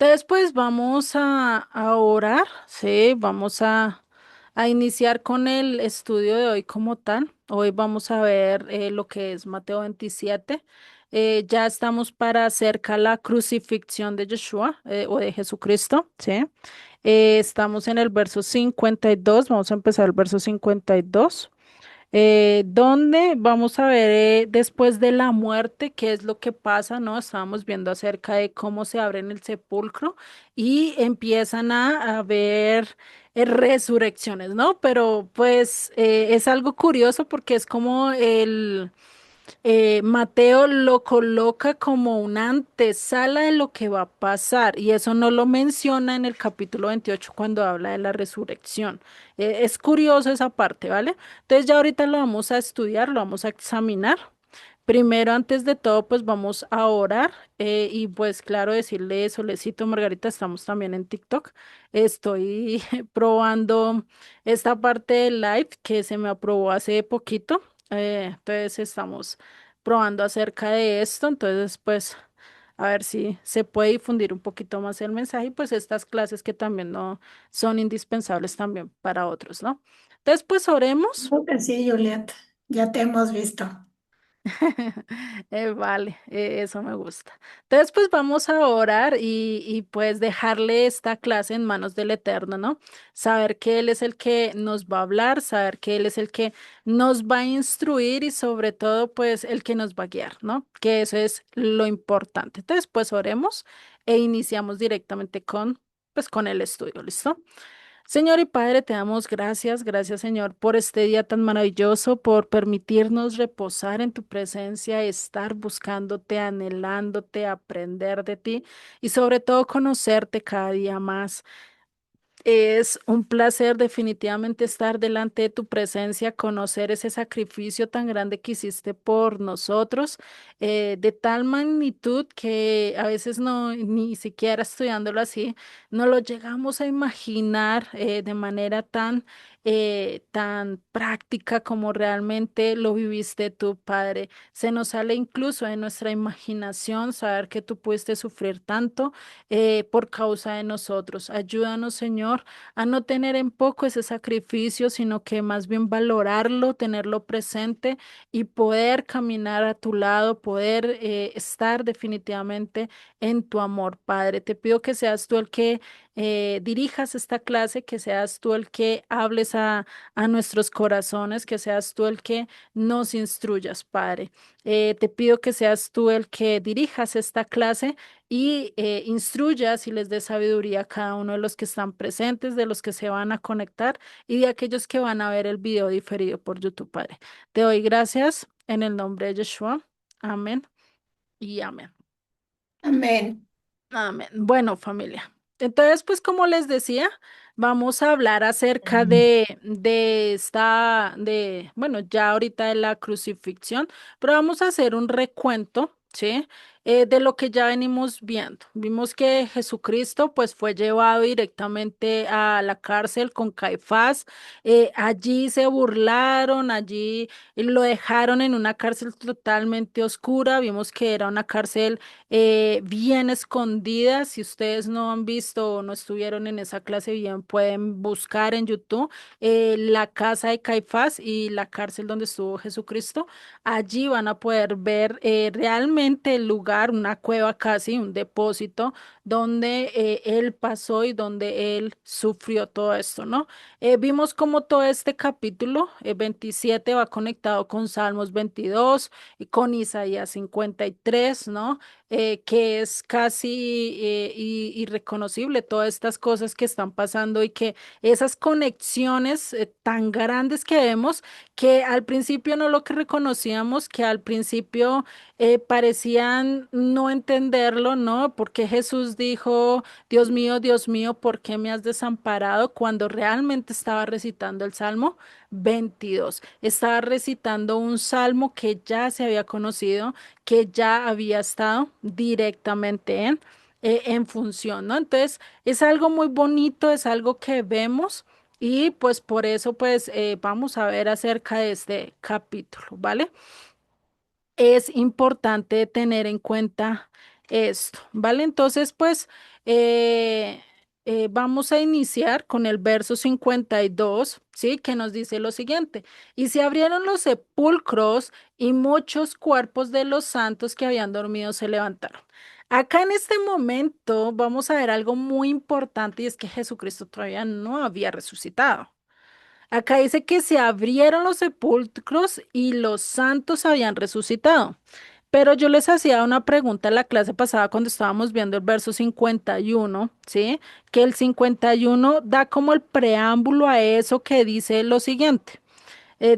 Entonces, pues vamos a orar, ¿sí? A iniciar con el estudio de hoy como tal. Hoy vamos a ver lo que es Mateo 27. Ya estamos para cerca la crucifixión de Yeshua o de Jesucristo, ¿sí? Estamos en el verso 52. Vamos a empezar el verso 52, donde vamos a ver después de la muerte qué es lo que pasa, ¿no? Estábamos viendo acerca de cómo se abren el sepulcro y empiezan a ver resurrecciones, ¿no? Pero pues es algo curioso porque es como Mateo lo coloca como una antesala de lo que va a pasar y eso no lo menciona en el capítulo 28 cuando habla de la resurrección. Es curioso esa parte, ¿vale? Entonces ya ahorita lo vamos a estudiar, lo vamos a examinar. Primero, antes de todo, pues vamos a orar y pues claro, decirle Solecito, Margarita, estamos también en TikTok. Estoy probando esta parte del live que se me aprobó hace poquito. Entonces estamos probando acerca de esto. Entonces, pues a ver si se puede difundir un poquito más el mensaje y pues estas clases que también no son indispensables también para otros, ¿no? Entonces, pues oremos. Creo que sí, Juliet, ya te hemos visto. Vale, eso me gusta. Entonces, pues vamos a orar y pues dejarle esta clase en manos del Eterno, ¿no? Saber que Él es el que nos va a hablar, saber que Él es el que nos va a instruir y sobre todo, pues el que nos va a guiar, ¿no? Que eso es lo importante. Entonces, pues oremos e iniciamos directamente pues con el estudio, ¿listo? Señor y Padre, te damos gracias, gracias Señor por este día tan maravilloso, por permitirnos reposar en tu presencia, estar buscándote, anhelándote, aprender de ti y sobre todo conocerte cada día más. Es un placer definitivamente estar delante de tu presencia, conocer ese sacrificio tan grande que hiciste por nosotros, de tal magnitud que a veces no, ni siquiera estudiándolo así, no lo llegamos a imaginar de manera tan práctica como realmente lo viviste tú, Padre. Se nos sale incluso de nuestra imaginación saber que tú pudiste sufrir tanto por causa de nosotros. Ayúdanos, Señor, a no tener en poco ese sacrificio, sino que más bien valorarlo, tenerlo presente y poder caminar a tu lado, poder estar definitivamente en tu amor, Padre. Te pido que seas tú el que dirijas esta clase, que seas tú el que hables a nuestros corazones, que seas tú el que nos instruyas, Padre. Te pido que seas tú el que dirijas esta clase y instruyas y les des sabiduría a cada uno de los que están presentes, de los que se van a conectar y de aquellos que van a ver el video diferido por YouTube, Padre. Te doy gracias en el nombre de Yeshua. Amén y amén. Amén. Amén. Bueno, familia. Entonces, pues como les decía, vamos a hablar acerca bueno, ya ahorita de la crucifixión, pero vamos a hacer un recuento, ¿sí? De lo que ya venimos viendo. Vimos que Jesucristo, pues, fue llevado directamente a la cárcel con Caifás. Allí se burlaron, allí lo dejaron en una cárcel totalmente oscura. Vimos que era una cárcel bien escondidas. Si ustedes no han visto o no estuvieron en esa clase, bien pueden buscar en YouTube la casa de Caifás y la cárcel donde estuvo Jesucristo. Allí van a poder ver realmente el lugar, una cueva casi, un depósito donde él pasó y donde él sufrió todo esto, ¿no? Vimos como todo este capítulo 27 va conectado con Salmos 22 y con Isaías 53, ¿no? Que es casi irreconocible todas estas cosas que están pasando y que esas conexiones tan grandes que vemos, que al principio no lo que reconocíamos, que al principio parecían no entenderlo, ¿no? Porque Jesús dijo, Dios mío, ¿por qué me has desamparado? Cuando realmente estaba recitando el Salmo 22. Estaba recitando un salmo que ya se había conocido, que ya había estado directamente en función, ¿no? Entonces, es algo muy bonito, es algo que vemos y pues por eso pues vamos a ver acerca de este capítulo, ¿vale? Es importante tener en cuenta esto, ¿vale? Entonces, pues vamos a iniciar con el verso 52, ¿sí? Que nos dice lo siguiente: y se abrieron los sepulcros y muchos cuerpos de los santos que habían dormido se levantaron. Acá en este momento vamos a ver algo muy importante y es que Jesucristo todavía no había resucitado. Acá dice que se abrieron los sepulcros y los santos habían resucitado. Pero yo les hacía una pregunta en la clase pasada cuando estábamos viendo el verso 51, ¿sí? Que el 51 da como el preámbulo a eso que dice lo siguiente.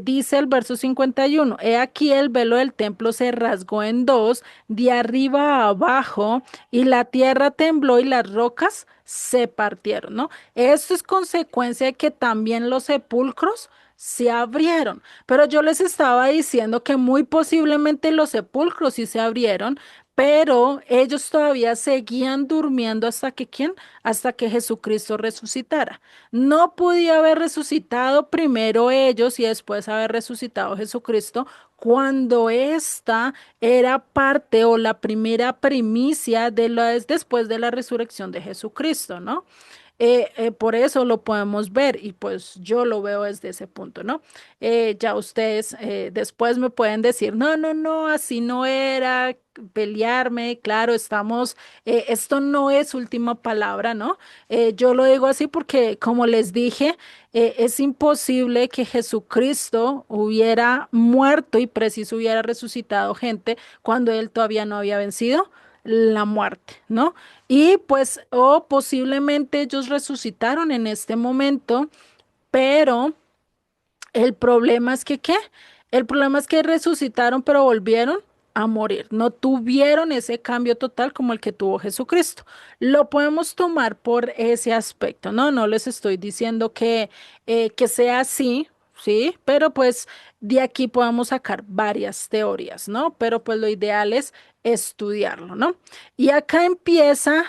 Dice el verso 51: he aquí el velo del templo se rasgó en dos, de arriba a abajo, y la tierra tembló y las rocas se partieron, ¿no? Esto es consecuencia de que también los sepulcros se abrieron. Pero yo les estaba diciendo que muy posiblemente los sepulcros sí se abrieron, pero ellos todavía seguían durmiendo hasta que ¿quién? Hasta que Jesucristo resucitara. No podía haber resucitado primero ellos y después haber resucitado Jesucristo cuando esta era parte o la primera primicia de la, es después de la resurrección de Jesucristo, ¿no? Por eso lo podemos ver y pues yo lo veo desde ese punto, ¿no? Ya ustedes después me pueden decir, no, no, no, así no era, pelearme, claro, estamos, esto no es última palabra, ¿no? Yo lo digo así porque, como les dije, es imposible que Jesucristo hubiera muerto y preciso hubiera resucitado gente cuando él todavía no había vencido la muerte, ¿no? Y pues, o posiblemente ellos resucitaron en este momento, pero el problema es que, ¿qué? El problema es que resucitaron, pero volvieron a morir. No tuvieron ese cambio total como el que tuvo Jesucristo. Lo podemos tomar por ese aspecto, ¿no? No les estoy diciendo que sea así, ¿sí? Pero pues de aquí podemos sacar varias teorías, ¿no? Pero pues lo ideal es estudiarlo, ¿no? Y acá empieza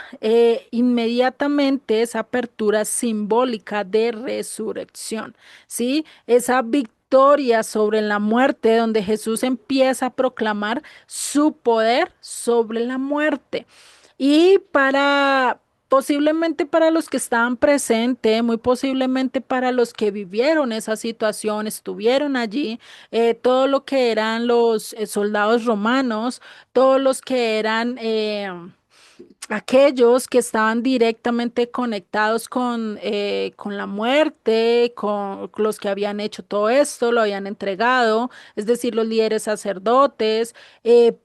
inmediatamente esa apertura simbólica de resurrección. ¿Sí? Esa victoria sobre la muerte, donde Jesús empieza a proclamar su poder sobre la muerte. Y para, posiblemente para los que estaban presentes, muy posiblemente para los que vivieron esa situación, estuvieron allí, todo lo que eran los soldados romanos, todos los que eran aquellos que estaban directamente conectados con la muerte, con los que habían hecho todo esto, lo habían entregado, es decir, los líderes sacerdotes,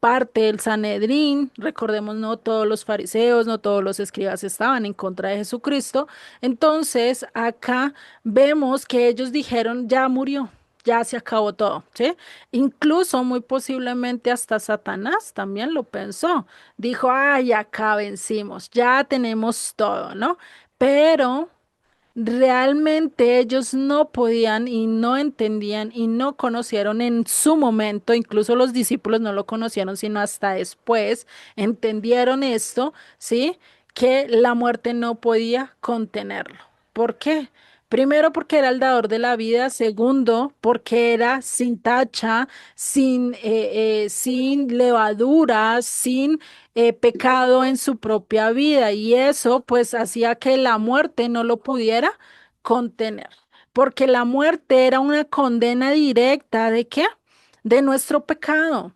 parte del Sanedrín, recordemos, no todos los fariseos, no todos los escribas estaban en contra de Jesucristo. Entonces, acá vemos que ellos dijeron, ya murió. Ya se acabó todo, ¿sí? Incluso muy posiblemente hasta Satanás también lo pensó. Dijo, ay, acá vencimos, ya tenemos todo, ¿no? Pero realmente ellos no podían y no entendían y no conocieron en su momento, incluso los discípulos no lo conocieron, sino hasta después entendieron esto, ¿sí? Que la muerte no podía contenerlo. ¿Por qué? Primero porque era el dador de la vida, segundo porque era sin tacha, sin levadura, sin pecado en su propia vida y eso pues hacía que la muerte no lo pudiera contener, porque la muerte era una condena directa ¿de qué? De nuestro pecado.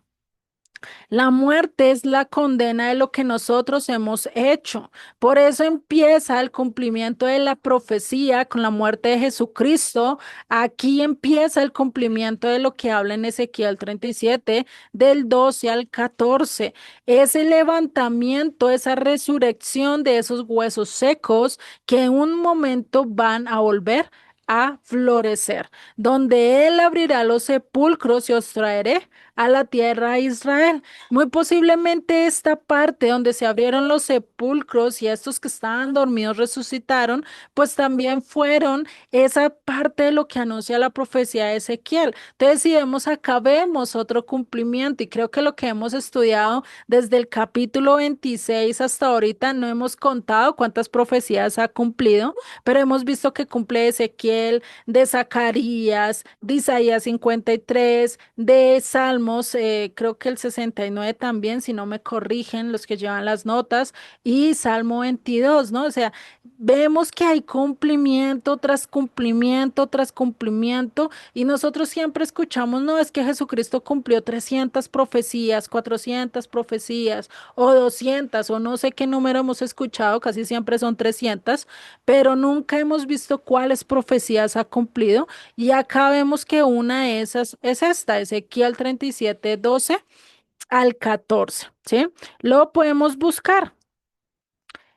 La muerte es la condena de lo que nosotros hemos hecho. Por eso empieza el cumplimiento de la profecía con la muerte de Jesucristo. Aquí empieza el cumplimiento de lo que habla en Ezequiel 37, del 12 al 14. Ese levantamiento, esa resurrección de esos huesos secos que en un momento van a volver a florecer, donde Él abrirá los sepulcros y os traeré a la tierra de Israel. Muy posiblemente esta parte donde se abrieron los sepulcros y estos que estaban dormidos resucitaron, pues también fueron esa parte de lo que anuncia la profecía de Ezequiel. Entonces, si vemos acá, vemos otro cumplimiento y creo que lo que hemos estudiado desde el capítulo 26 hasta ahorita, no hemos contado cuántas profecías ha cumplido, pero hemos visto que cumple Ezequiel, de Zacarías, de Isaías 53, de Salmo Salmos, creo que el 69 también, si no me corrigen los que llevan las notas, y Salmo 22, ¿no? O sea, vemos que hay cumplimiento tras cumplimiento tras cumplimiento, y nosotros siempre escuchamos, no, es que Jesucristo cumplió 300 profecías, 400 profecías, o 200, o no sé qué número hemos escuchado, casi siempre son 300, pero nunca hemos visto cuáles profecías ha cumplido. Y acá vemos que una de esas es esta, Ezequiel 37 12 al 14, ¿sí? Lo podemos buscar.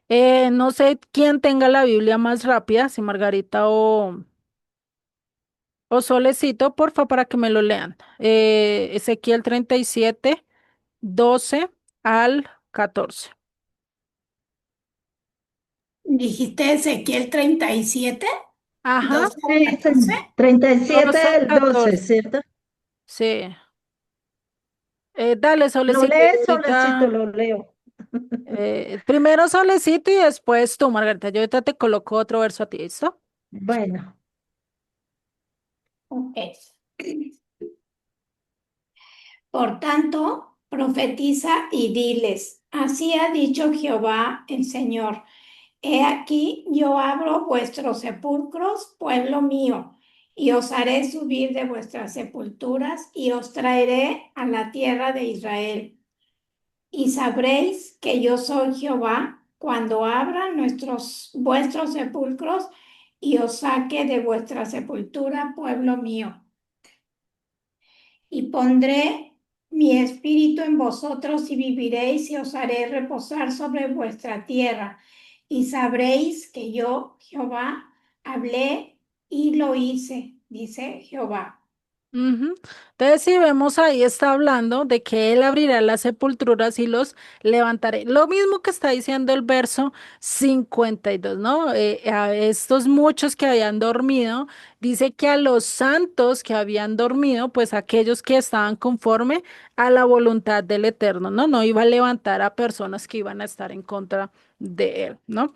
No sé quién tenga la Biblia más rápida, si Margarita o Solecito, porfa, para que me lo lean. Ezequiel 37 12 al 14. Dijiste Ezequiel 37, Ajá, 12 al Sí, 14. 37 12 al del 12, 14. ¿cierto? Sí. Dale, Lo Solecito, yo lees, Solecito, ahorita. lo leo. Primero Solecito y después tú, Margarita. Yo ahorita te coloco otro verso a ti, ¿listo? Bueno, Ok. Por tanto, profetiza y diles, así ha dicho Jehová el Señor. He aquí, yo abro vuestros sepulcros, pueblo mío, y os haré subir de vuestras sepulturas y os traeré a la tierra de Israel. Y sabréis que yo soy Jehová cuando abra vuestros sepulcros y os saque de vuestra sepultura, pueblo mío. Y pondré mi espíritu en vosotros y viviréis y os haré reposar sobre vuestra tierra. Y sabréis que yo, Jehová, hablé y lo hice, dice Jehová. Ujú. Entonces, si vemos ahí, está hablando de que él abrirá las sepulturas y los levantaré. Lo mismo que está diciendo el verso 52, ¿no? A estos muchos que habían dormido, dice que a los santos que habían dormido, pues aquellos que estaban conforme a la voluntad del Eterno, ¿no? No iba a levantar a personas que iban a estar en contra de él, ¿no?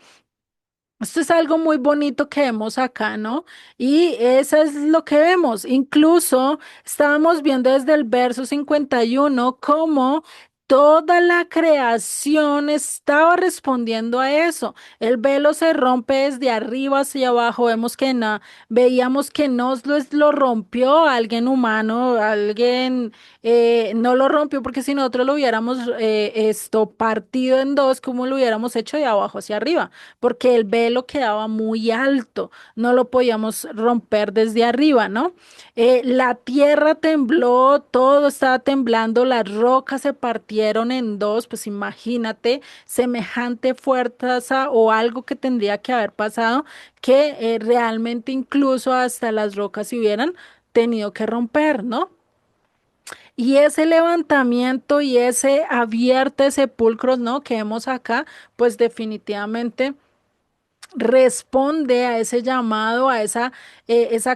Esto es algo muy bonito que vemos acá, ¿no? Y eso es lo que vemos. Incluso estábamos viendo desde el verso 51 cómo toda la creación estaba respondiendo a eso. El velo se rompe desde arriba hacia abajo. Vemos que no, veíamos que no lo rompió alguien humano, alguien no lo rompió porque si nosotros lo hubiéramos esto partido en dos, ¿cómo lo hubiéramos hecho de abajo hacia arriba? Porque el velo quedaba muy alto, no lo podíamos romper desde arriba, ¿no? La tierra tembló, todo estaba temblando, las rocas se partieron en dos, pues imagínate semejante fuerza o algo que tendría que haber pasado que realmente incluso hasta las rocas se hubieran tenido que romper, ¿no? Y ese levantamiento y ese abierto de sepulcros, ¿no? Que vemos acá, pues definitivamente responde a ese llamado, a esa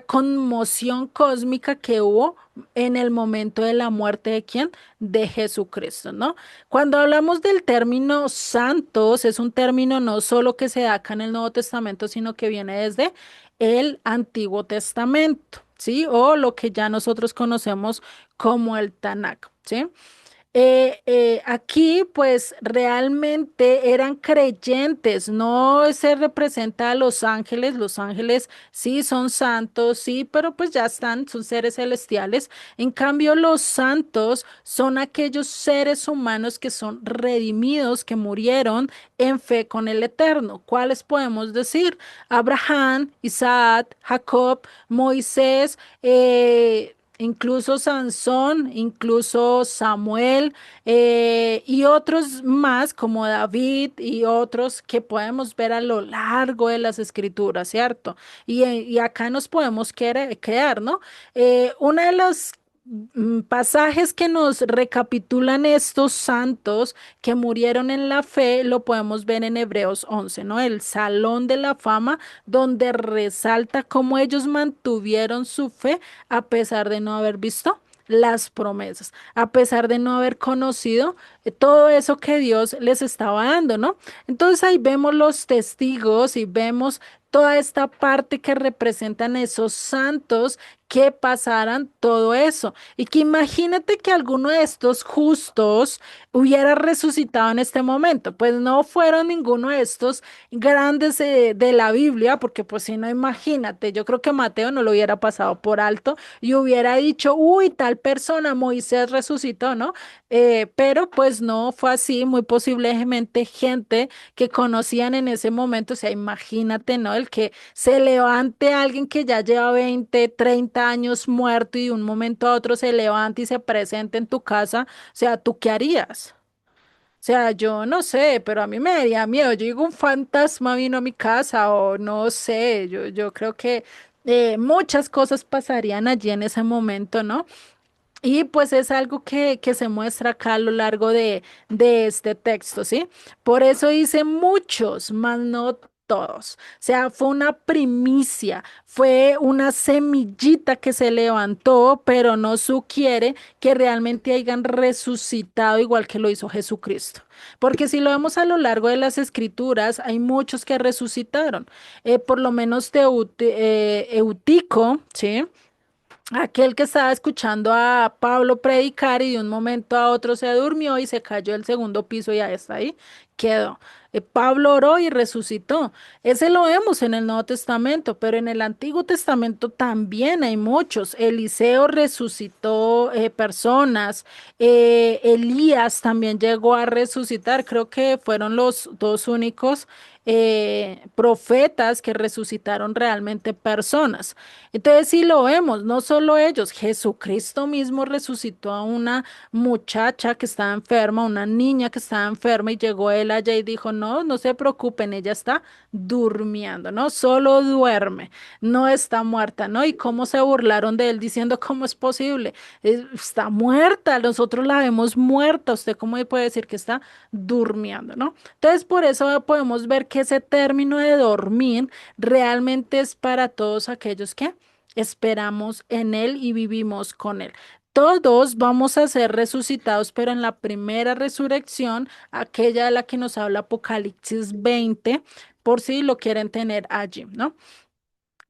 conmoción cósmica que hubo en el momento de la muerte de quién? De Jesucristo, ¿no? Cuando hablamos del término santos, es un término no solo que se da acá en el Nuevo Testamento, sino que viene desde el Antiguo Testamento, ¿sí? O lo que ya nosotros conocemos como el Tanakh, ¿sí? Aquí pues realmente eran creyentes, no se representa a los ángeles sí son santos, sí, pero pues ya están, son seres celestiales. En cambio, los santos son aquellos seres humanos que son redimidos, que murieron en fe con el Eterno. ¿Cuáles podemos decir? Abraham, Isaac, Jacob, Moisés, incluso Sansón, incluso Samuel, y otros más como David y otros que podemos ver a lo largo de las escrituras, ¿cierto? Y acá nos podemos crear, ¿no? Una de las pasajes que nos recapitulan estos santos que murieron en la fe, lo podemos ver en Hebreos 11, ¿no? El Salón de la Fama, donde resalta cómo ellos mantuvieron su fe a pesar de no haber visto las promesas, a pesar de no haber conocido todo eso que Dios les estaba dando, ¿no? Entonces ahí vemos los testigos y vemos toda esta parte que representan esos santos que pasaran todo eso. Y que imagínate que alguno de estos justos hubiera resucitado en este momento. Pues no fueron ninguno de estos grandes de la Biblia, porque pues si no, imagínate, yo creo que Mateo no lo hubiera pasado por alto y hubiera dicho, uy, tal persona, Moisés resucitó, ¿no? Pero pues no fue así, muy posiblemente gente que conocían en ese momento, o sea, imagínate, ¿no? El que se levante alguien que ya lleva 20, 30 años muerto y de un momento a otro se levante y se presente en tu casa, o sea, ¿tú qué harías? O sea, yo no sé, pero a mí me daría miedo. Yo digo, un fantasma vino a mi casa o no sé, yo creo que muchas cosas pasarían allí en ese momento, ¿no? Y pues es algo que se muestra acá a lo largo de este texto, ¿sí? Por eso dice muchos, mas no todos. O sea, fue una primicia, fue una semillita que se levantó, pero no sugiere que realmente hayan resucitado igual que lo hizo Jesucristo. Porque si lo vemos a lo largo de las escrituras, hay muchos que resucitaron. Por lo menos Eutico, ¿sí? Aquel que estaba escuchando a Pablo predicar y de un momento a otro se durmió y se cayó del segundo piso y ahí está ahí, quedó. Pablo oró y resucitó. Ese lo vemos en el Nuevo Testamento, pero en el Antiguo Testamento también hay muchos. Eliseo resucitó personas. Elías también llegó a resucitar. Creo que fueron los dos únicos profetas que resucitaron realmente personas. Entonces, si lo vemos, no solo ellos, Jesucristo mismo resucitó a una muchacha que estaba enferma, una niña que estaba enferma y llegó él allá y dijo, no, no se preocupen, ella está durmiendo, ¿no? Solo duerme, no está muerta, ¿no? Y cómo se burlaron de él diciendo, ¿cómo es posible? Está muerta, nosotros la vemos muerta, ¿usted cómo puede decir que está durmiendo, ¿no? Entonces, por eso podemos ver que ese término de dormir realmente es para todos aquellos que esperamos en Él y vivimos con Él. Todos vamos a ser resucitados, pero en la primera resurrección, aquella de la que nos habla Apocalipsis 20, por si lo quieren tener allí, ¿no?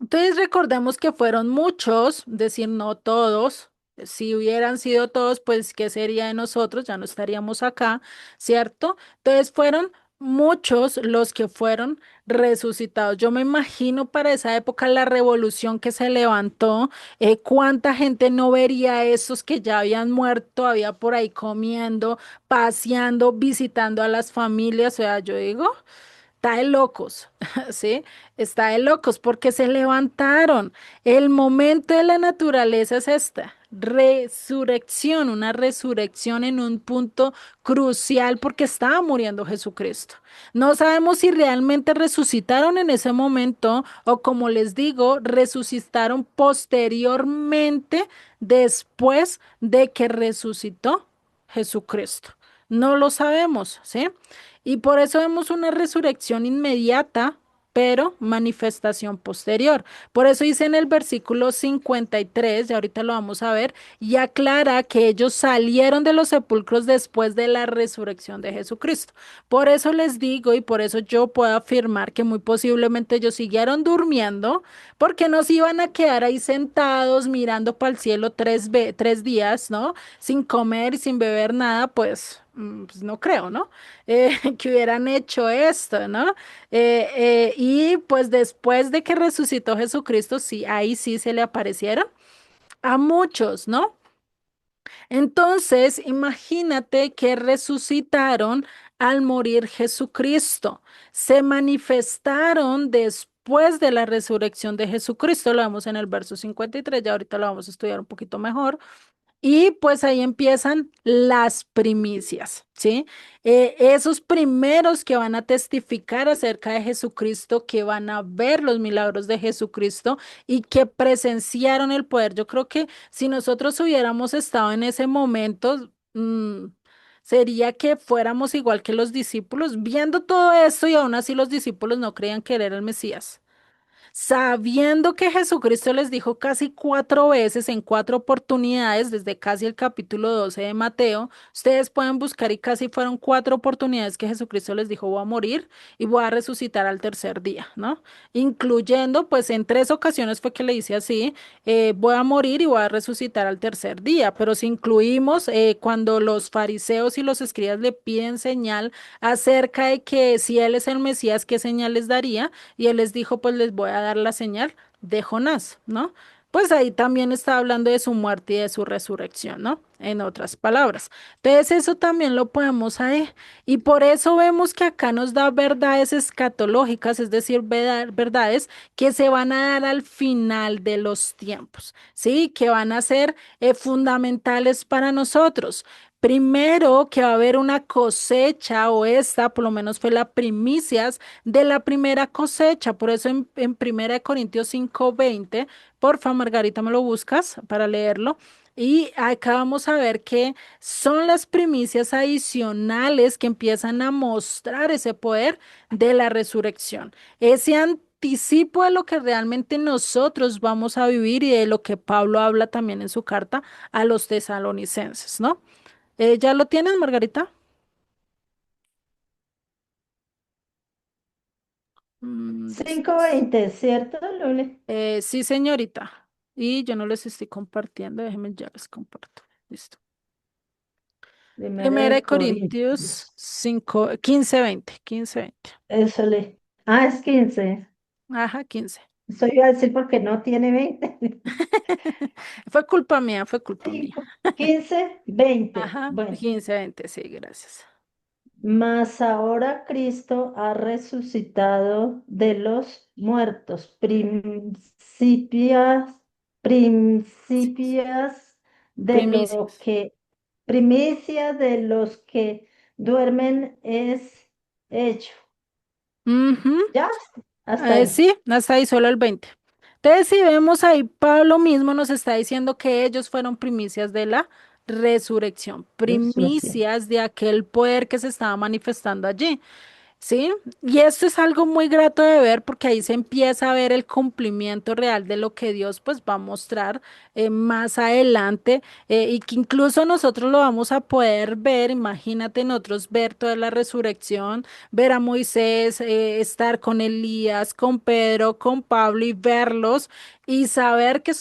Entonces recordemos que fueron muchos, decir no todos. Si hubieran sido todos, pues ¿qué sería de nosotros? Ya no estaríamos acá, ¿cierto? Entonces fueron muchos los que fueron resucitados. Yo me imagino para esa época la revolución que se levantó, cuánta gente no vería a esos que ya habían muerto, todavía por ahí comiendo, paseando, visitando a las familias. O sea, yo digo. Está de locos, ¿sí? Está de locos porque se levantaron. El momento de la naturaleza es esta, resurrección, una resurrección en un punto crucial porque estaba muriendo Jesucristo. No sabemos si realmente resucitaron en ese momento o como les digo, resucitaron posteriormente después de que resucitó Jesucristo. No lo sabemos, ¿sí? Y por eso vemos una resurrección inmediata, pero manifestación posterior. Por eso dice en el versículo 53, y ahorita lo vamos a ver, y aclara que ellos salieron de los sepulcros después de la resurrección de Jesucristo. Por eso les digo y por eso yo puedo afirmar que muy posiblemente ellos siguieron durmiendo, porque nos iban a quedar ahí sentados mirando para el cielo 3 días, ¿no? Sin comer y sin beber nada, pues, pues no creo, ¿no? Que hubieran hecho esto, ¿no? Y pues después de que resucitó Jesucristo, sí, ahí sí se le aparecieron a muchos, ¿no? Entonces, imagínate que resucitaron al morir Jesucristo. Se manifestaron después de la resurrección de Jesucristo. Lo vemos en el verso 53, ya ahorita lo vamos a estudiar un poquito mejor. Y pues ahí empiezan las primicias, ¿sí? Esos primeros que van a testificar acerca de Jesucristo, que van a ver los milagros de Jesucristo y que presenciaron el poder. Yo creo que si nosotros hubiéramos estado en ese momento, sería que fuéramos igual que los discípulos, viendo todo esto y aún así los discípulos no creían que él era el Mesías. sabiendo que Jesucristo les dijo casi 4 veces en 4 oportunidades, desde casi el capítulo 12 de Mateo, ustedes pueden buscar y casi fueron 4 oportunidades que Jesucristo les dijo, voy a morir y voy a resucitar al tercer día, ¿no? Incluyendo, pues en 3 ocasiones fue que le dice así, voy a morir y voy a resucitar al tercer día, pero si incluimos cuando los fariseos y los escribas le piden señal acerca de que si él es el Mesías, ¿qué señal les daría? Y él les dijo, pues les voy a dar la señal de Jonás, ¿no? Pues ahí también está hablando de su muerte y de su resurrección, ¿no? En otras palabras. Entonces eso también lo podemos ahí. Y por eso vemos que acá nos da verdades escatológicas, es decir, verdades que se van a dar al final de los tiempos, ¿sí? Que van a ser fundamentales para nosotros. Primero, que va a haber una cosecha, o esta por lo menos fue la primicias de la primera cosecha. Por eso en 1 Corintios 5:20, porfa, Margarita, me lo buscas para leerlo. Y acá vamos a ver que son las primicias adicionales que empiezan a mostrar ese poder de la resurrección. Ese anticipo de lo que realmente nosotros vamos a vivir y de lo que Pablo habla también en su carta a los tesalonicenses, ¿no? ¿Ya lo tienes, Margarita? 16. 5:20, ¿cierto, Lule? Sí, señorita. Y yo no les estoy compartiendo, déjenme ya les comparto. Listo. Primero Primera de de Corintios Corintios. 5, 15:20, 15:20. Eso le. Ah, es 15. Ajá, 15. Eso iba a decir porque no tiene 20. Fue culpa mía, fue culpa mía. 5, 15, 20. Ajá, Bueno, 15:20, sí, gracias. mas ahora Cristo ha resucitado de los muertos. Principias de lo Primicias. que, primicia de los que duermen es hecho. Ujú. ¿Ya? Hasta ahí. Sí, hasta ahí solo el 20. Entonces, si vemos ahí, Pablo mismo nos está diciendo que ellos fueron primicias de la resurrección, Resurrección. primicias de aquel poder que se estaba manifestando allí. ¿Sí? Y esto es algo muy grato de ver porque ahí se empieza a ver el cumplimiento real de lo que Dios pues va a mostrar más adelante, y que incluso nosotros lo vamos a poder ver, imagínate nosotros ver toda la resurrección, ver a Moisés, estar con Elías, con Pedro, con Pablo y verlos y saber que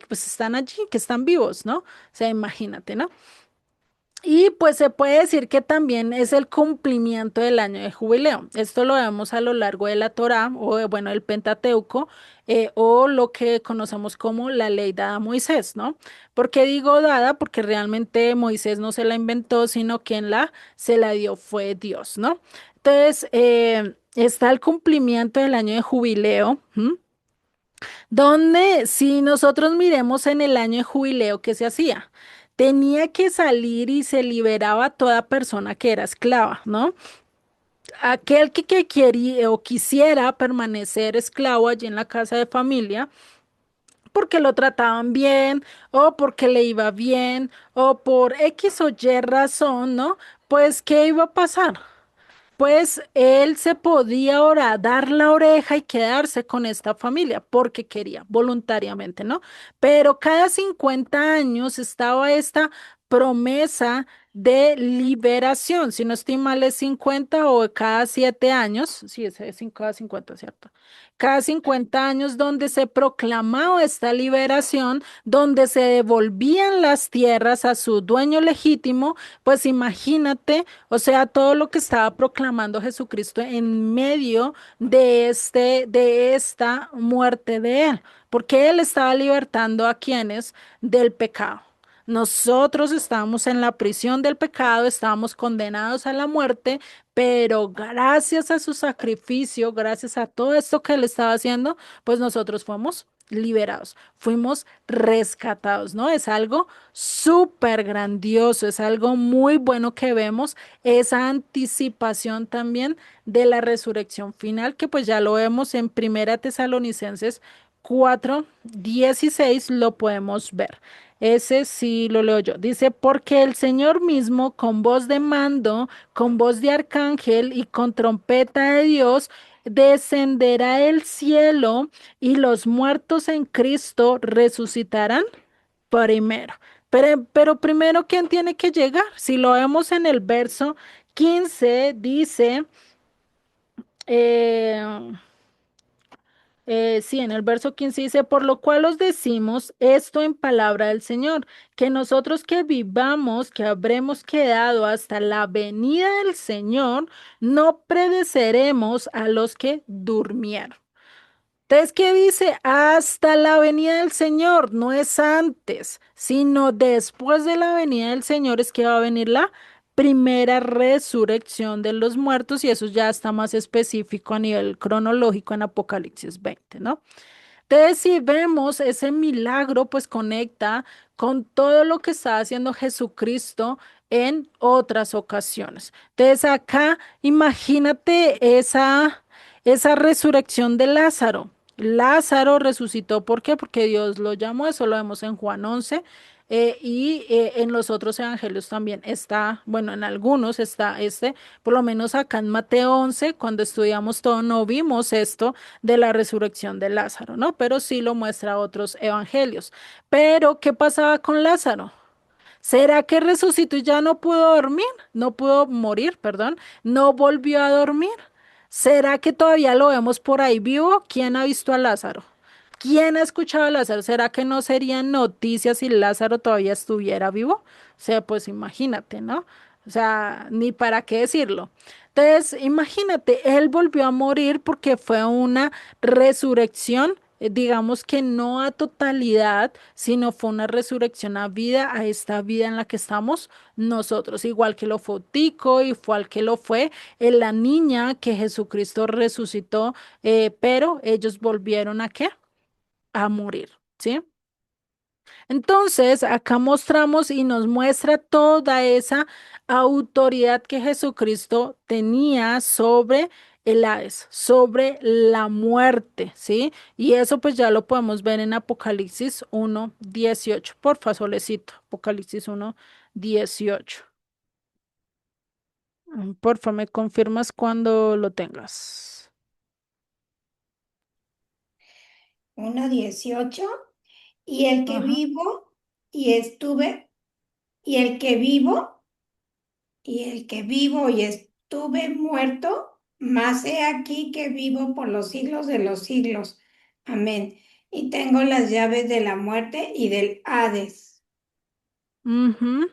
pues están allí, que están vivos, ¿no? O sea, imagínate, ¿no? Y pues se puede decir que también es el cumplimiento del año de jubileo. Esto lo vemos a lo largo de la Torá, o bueno, el Pentateuco, o lo que conocemos como la ley dada a Moisés, ¿no? ¿Por qué digo dada? Porque realmente Moisés no se la inventó, sino quien se la dio fue Dios, ¿no? Entonces, está el cumplimiento del año de jubileo. ¿M? Donde si nosotros miremos en el año de jubileo, ¿qué se hacía? Tenía que salir y se liberaba a toda persona que era esclava, ¿no? Aquel que quería o quisiera permanecer esclavo allí en la casa de familia, porque lo trataban bien, o porque le iba bien, o por X o Y razón, ¿no? Pues, ¿qué iba a pasar? Pues él se podía ahora dar la oreja y quedarse con esta familia porque quería, voluntariamente, ¿no? Pero cada 50 años estaba esta promesa de liberación. Si no estoy mal, es 50 o cada 7 años. Sí, es cada 50, ¿cierto? Cada 50 años donde se proclamaba esta liberación, donde se devolvían las tierras a su dueño legítimo. Pues imagínate, o sea, todo lo que estaba proclamando Jesucristo en medio de esta muerte de él, porque él estaba libertando a quienes del pecado. Nosotros estábamos en la prisión del pecado, estábamos condenados a la muerte, pero gracias a su sacrificio, gracias a todo esto que él estaba haciendo, pues nosotros fuimos liberados, fuimos rescatados, ¿no? Es algo súper grandioso, es algo muy bueno que vemos, esa anticipación también de la resurrección final, que pues ya lo vemos en 1 Tesalonicenses 4:16, lo podemos ver. Ese sí lo leo yo. Dice, porque el Señor mismo con voz de mando, con voz de arcángel y con trompeta de Dios, descenderá el cielo y los muertos en Cristo resucitarán primero. Pero primero, ¿quién tiene que llegar? Si lo vemos en el verso 15, dice, eh, sí, en el verso 15 dice, por lo cual os decimos esto en palabra del Señor, que nosotros que vivamos, que habremos quedado hasta la venida del Señor, no predeceremos a los que durmieron. Entonces, ¿qué dice? Hasta la venida del Señor, no es antes, sino después de la venida del Señor es que va a venir la primera resurrección de los muertos y eso ya está más específico a nivel cronológico en Apocalipsis 20, ¿no? Entonces, si vemos ese milagro, pues conecta con todo lo que está haciendo Jesucristo en otras ocasiones. Entonces, acá imagínate esa resurrección de Lázaro. Lázaro resucitó, ¿por qué? Porque Dios lo llamó, eso lo vemos en Juan 11, y en los otros evangelios también está, bueno, en algunos está por lo menos acá en Mateo 11, cuando estudiamos todo, no vimos esto de la resurrección de Lázaro, ¿no? Pero sí lo muestra otros evangelios. Pero, ¿qué pasaba con Lázaro? ¿Será que resucitó y ya no pudo dormir? No pudo morir, perdón. No volvió a dormir. ¿Será que todavía lo vemos por ahí vivo? ¿Quién ha visto a Lázaro? ¿Quién ha escuchado a Lázaro? ¿Será que no serían noticias si Lázaro todavía estuviera vivo? O sea, pues imagínate, ¿no? O sea, ni para qué decirlo. Entonces, imagínate, él volvió a morir porque fue una resurrección, digamos que no a totalidad, sino fue una resurrección a vida, a esta vida en la que estamos nosotros, igual que lo fue Tico, igual que lo fue la niña que Jesucristo resucitó, pero ellos volvieron a qué? A morir, ¿sí? Entonces, acá mostramos y nos muestra toda esa autoridad que Jesucristo tenía sobre el Hades, sobre la muerte, ¿sí? Y eso pues ya lo podemos ver en Apocalipsis 1:18. Porfa, solecito, Apocalipsis 1:18. Porfa, me confirmas cuando lo tengas. 1:18. Y el que Ajá. vivo y estuve, y el que vivo, y el que vivo y estuve muerto, mas he aquí que vivo por los siglos de los siglos. Amén. Y tengo las llaves de la muerte y del Hades. Ujú.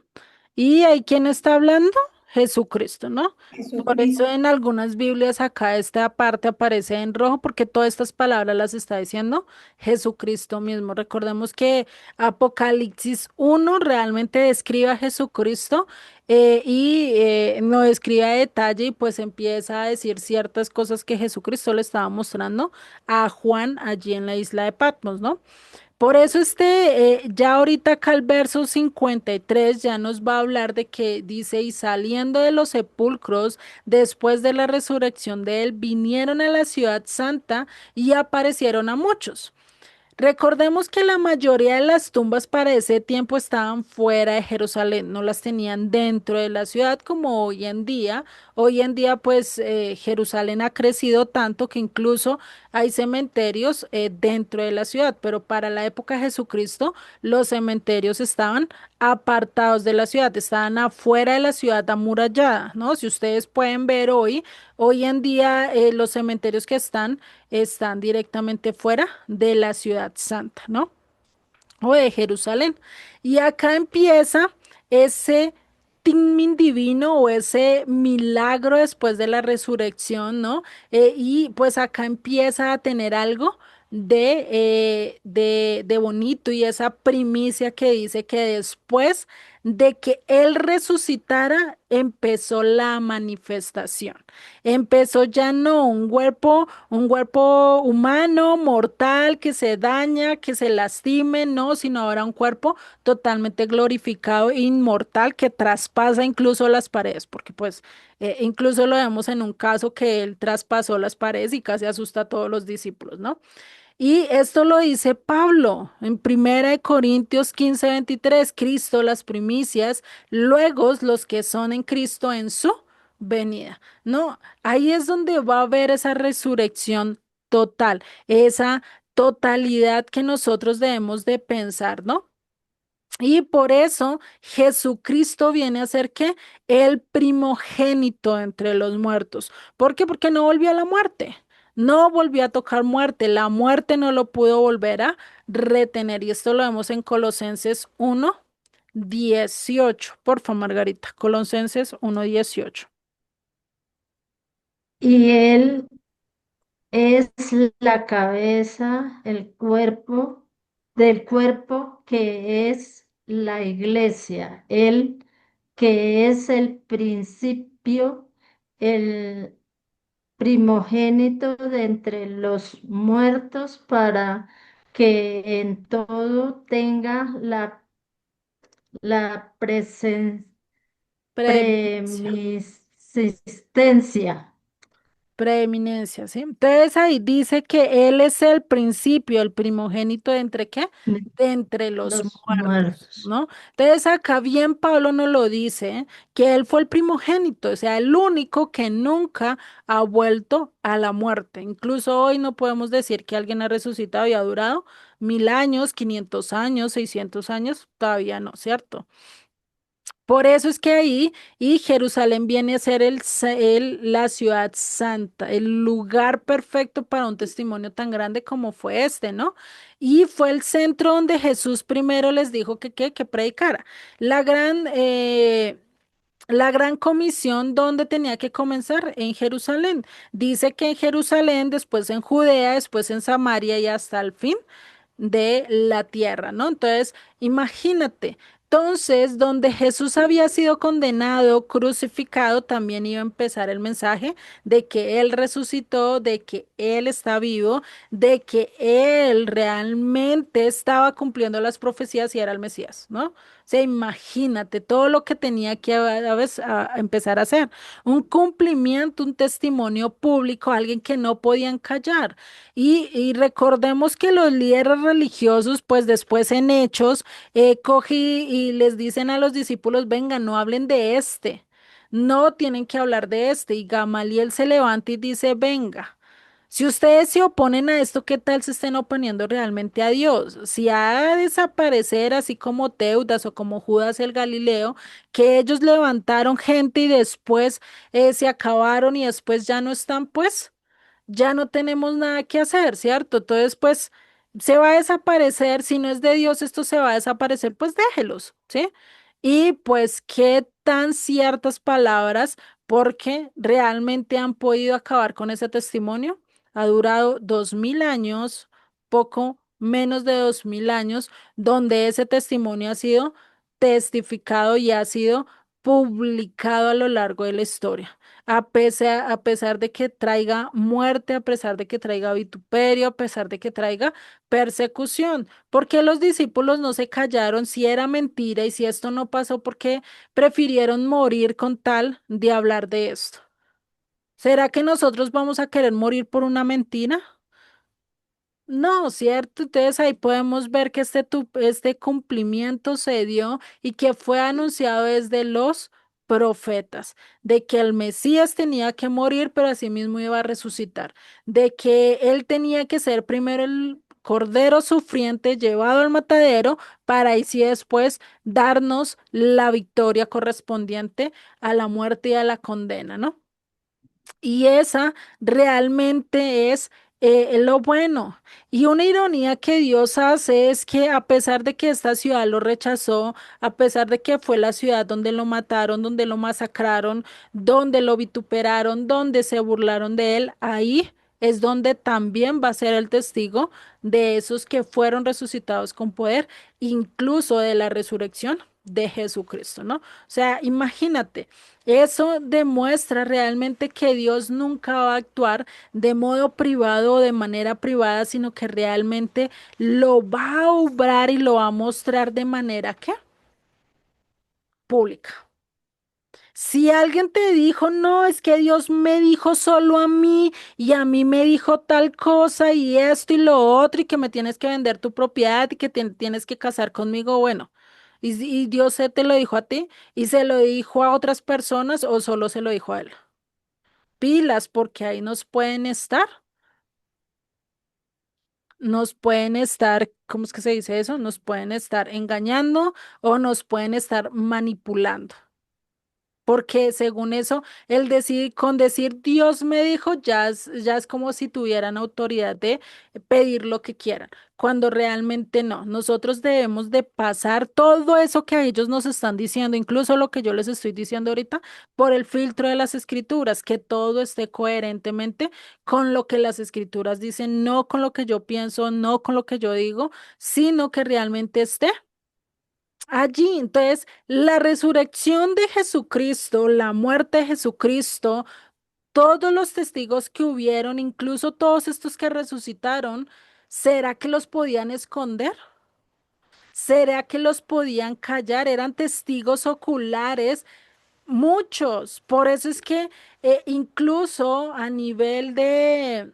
¿Y hay quién está hablando? Jesucristo, ¿no? Por eso Jesucristo. en algunas Biblias acá esta parte aparece en rojo porque todas estas palabras las está diciendo Jesucristo mismo. Recordemos que Apocalipsis 1 realmente describe a Jesucristo, y no describe a detalle y pues empieza a decir ciertas cosas que Jesucristo le estaba mostrando a Juan allí en la isla de Patmos, ¿no? Por eso ya ahorita acá el verso 53 ya nos va a hablar de que dice, y saliendo de los sepulcros, después de la resurrección de él, vinieron a la ciudad santa y aparecieron a muchos. Recordemos que la mayoría de las tumbas para ese tiempo estaban fuera de Jerusalén, no las tenían dentro de la ciudad como hoy en día. Hoy en día, pues Jerusalén ha crecido tanto que incluso hay cementerios dentro de la ciudad, pero para la época de Jesucristo los cementerios estaban apartados de la ciudad, estaban afuera de la ciudad amurallada, ¿no? Si ustedes pueden ver hoy en día los cementerios que están directamente fuera de la ciudad santa, ¿no? O de Jerusalén. Y acá empieza ese timing divino o ese milagro después de la resurrección, ¿no? Y pues acá empieza a tener algo de bonito y esa primicia que dice que después de que Él resucitara, empezó la manifestación. Empezó ya no un cuerpo humano, mortal, que se daña, que se lastime, no, sino ahora un cuerpo totalmente glorificado, inmortal, que traspasa incluso las paredes, porque pues incluso lo vemos en un caso que él traspasó las paredes y casi asusta a todos los discípulos, ¿no? Y esto lo dice Pablo en 1 Corintios 15:23, Cristo las primicias, luego los que son en Cristo en su venida. No, ahí es donde va a haber esa resurrección total, esa totalidad que nosotros debemos de pensar, ¿no? Y por eso Jesucristo viene a ser ¿qué? El primogénito entre los muertos. ¿Por qué? Porque no volvió a la muerte. No volvió a tocar muerte. La muerte no lo pudo volver a retener. Y esto lo vemos en Colosenses 1:18. Por favor, Margarita. Colosenses 1:18. Y Él es la cabeza, el cuerpo del cuerpo que es la iglesia. Él que es el principio, el primogénito de entre los muertos para que en todo tenga la Preeminencia. preexistencia. Preeminencia, ¿sí? Entonces ahí dice que Él es el principio, el primogénito de entre qué? De De entre los los muertos, muertos. ¿no? Entonces acá bien Pablo nos lo dice, ¿eh? Que Él fue el primogénito, o sea, el único que nunca ha vuelto a la muerte. Incluso hoy no podemos decir que alguien ha resucitado y ha durado 1000 años, 500 años, 600 años, todavía no, ¿cierto? Por eso es que ahí, y Jerusalén viene a ser la ciudad santa, el lugar perfecto para un testimonio tan grande como fue este, ¿no? Y fue el centro donde Jesús primero les dijo que predicara. La gran, eh, la gran comisión, ¿dónde tenía que comenzar? En Jerusalén. Dice que en Jerusalén, después en Judea, después en Samaria y hasta el fin de la tierra, ¿no? Entonces, imagínate. Entonces, donde Jesús había sido condenado, crucificado, también iba a empezar el mensaje de que Él resucitó, de que Él está vivo, de que Él realmente estaba cumpliendo las profecías y era el Mesías, ¿no? O sea, imagínate todo lo que tenía que a empezar a hacer. Un cumplimiento, un testimonio público, alguien que no podían callar. Y recordemos que los líderes religiosos, pues después en Hechos, coge y les dicen a los discípulos, vengan, no hablen de este, no tienen que hablar de este. Y Gamaliel se levanta y dice, venga. Si ustedes se oponen a esto, ¿qué tal se estén oponiendo realmente a Dios? Si ha de desaparecer, así como Teudas o como Judas el Galileo, que ellos levantaron gente y después se acabaron y después ya no están, pues ya no tenemos nada que hacer, ¿cierto? Entonces, pues se va a desaparecer, si no es de Dios, esto se va a desaparecer, pues déjelos, ¿sí? Y pues qué tan ciertas palabras, porque realmente han podido acabar con ese testimonio. Ha durado 2000 años, poco menos de 2000 años, donde ese testimonio ha sido testificado y ha sido publicado a lo largo de la historia a pesar de que traiga muerte, a pesar de que traiga vituperio, a pesar de que traiga persecución. ¿Por qué los discípulos no se callaron si era mentira y si esto no pasó? ¿Porque prefirieron morir con tal de hablar de esto? ¿Será que nosotros vamos a querer morir por una mentira? No, ¿cierto? Entonces ahí podemos ver que este cumplimiento se dio y que fue anunciado desde los profetas, de que el Mesías tenía que morir, pero asimismo iba a resucitar, de que él tenía que ser primero el cordero sufriente llevado al matadero para así después darnos la victoria correspondiente a la muerte y a la condena, ¿no? Y esa realmente es lo bueno. Y una ironía que Dios hace es que a pesar de que esta ciudad lo rechazó, a pesar de que fue la ciudad donde lo mataron, donde lo masacraron, donde lo vituperaron, donde se burlaron de él, ahí es donde también va a ser el testigo de esos que fueron resucitados con poder, incluso de la resurrección de Jesucristo, ¿no? O sea, imagínate. Eso demuestra realmente que Dios nunca va a actuar de modo privado o de manera privada, sino que realmente lo va a obrar y lo va a mostrar de manera ¿qué? Pública. Si alguien te dijo, no, es que Dios me dijo solo a mí y a mí me dijo tal cosa y esto y lo otro y que me tienes que vender tu propiedad y que tienes que casar conmigo, bueno. Y Dios se te lo dijo a ti y se lo dijo a otras personas o solo se lo dijo a él. Pilas, porque ahí nos pueden estar, ¿cómo es que se dice eso? Nos pueden estar engañando o nos pueden estar manipulando. Porque según eso, con decir Dios me dijo, ya es como si tuvieran autoridad de pedir lo que quieran, cuando realmente no. Nosotros debemos de pasar todo eso que ellos nos están diciendo, incluso lo que yo les estoy diciendo ahorita, por el filtro de las escrituras, que todo esté coherentemente con lo que las escrituras dicen, no con lo que yo pienso, no con lo que yo digo, sino que realmente esté allí. Entonces, la resurrección de Jesucristo, la muerte de Jesucristo, todos los testigos que hubieron, incluso todos estos que resucitaron, ¿será que los podían esconder? ¿Será que los podían callar? Eran testigos oculares, muchos. Por eso es que incluso a nivel de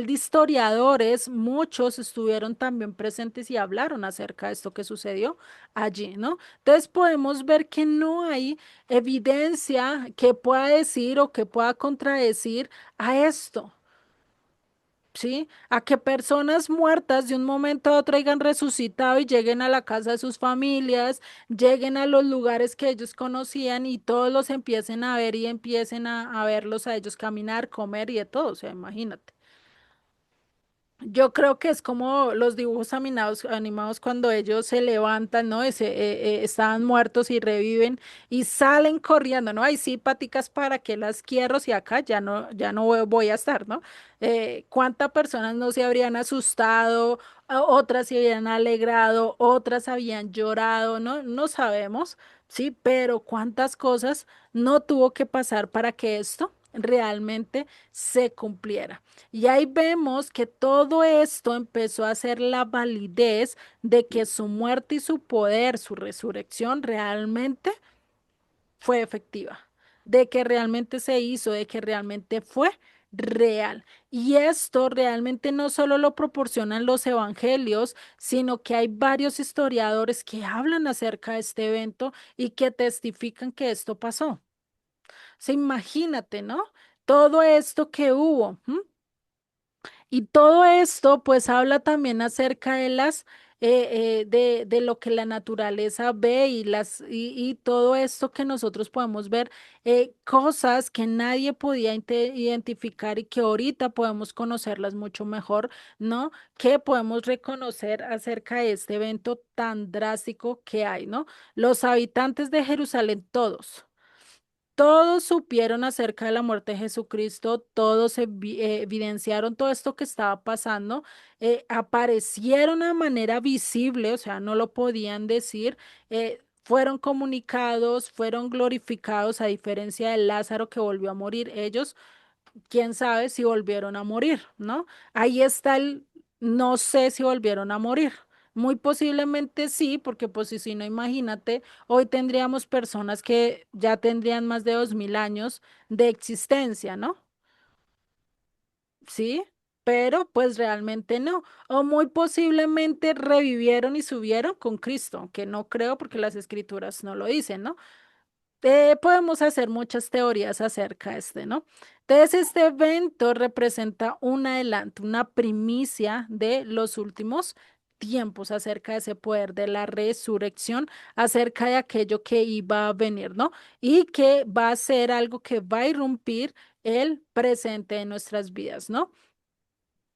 historiadores, muchos estuvieron también presentes y hablaron acerca de esto que sucedió allí, ¿no? Entonces podemos ver que no hay evidencia que pueda decir o que pueda contradecir a esto. ¿Sí? A que personas muertas de un momento a otro hayan resucitado y lleguen a la casa de sus familias, lleguen a los lugares que ellos conocían y todos los empiecen a ver y empiecen a verlos a ellos caminar, comer y de todo, o sea, imagínate. Yo creo que es como los dibujos animados cuando ellos se levantan, ¿no? Estaban muertos y reviven y salen corriendo, ¿no? Ay, sí, paticas, ¿para qué las quiero si acá ya no voy a estar, ¿no? ¿Cuántas personas no se habrían asustado? Otras se habían alegrado, otras habían llorado, ¿no? No sabemos, sí, pero cuántas cosas no tuvo que pasar para que esto realmente se cumpliera. Y ahí vemos que todo esto empezó a ser la validez de que su muerte y su poder, su resurrección realmente fue efectiva, de que realmente se hizo, de que realmente fue real. Y esto realmente no solo lo proporcionan los evangelios, sino que hay varios historiadores que hablan acerca de este evento y que testifican que esto pasó. O sea, imagínate, ¿no? Todo esto que hubo. Y todo esto pues habla también acerca de de lo que la naturaleza ve y todo esto que nosotros podemos ver, cosas que nadie podía identificar y que ahorita podemos conocerlas mucho mejor, ¿no? Que podemos reconocer acerca de este evento tan drástico que hay, ¿no? Los habitantes de Jerusalén, todos supieron acerca de la muerte de Jesucristo, todos evidenciaron todo esto que estaba pasando, aparecieron de manera visible, o sea, no lo podían decir, fueron comunicados, fueron glorificados, a diferencia de Lázaro que volvió a morir. Ellos, quién sabe si volvieron a morir, ¿no? Ahí está no sé si volvieron a morir. Muy posiblemente sí, porque pues si no, imagínate, hoy tendríamos personas que ya tendrían más de 2000 años de existencia, ¿no? Sí, pero pues realmente no. O muy posiblemente revivieron y subieron con Cristo, que no creo porque las escrituras no lo dicen, ¿no? Podemos hacer muchas teorías acerca de este, ¿no? Entonces, este evento representa un adelanto, una primicia de los últimos tiempos acerca de ese poder de la resurrección, acerca de aquello que iba a venir, ¿no? Y que va a ser algo que va a irrumpir el presente de nuestras vidas, ¿no?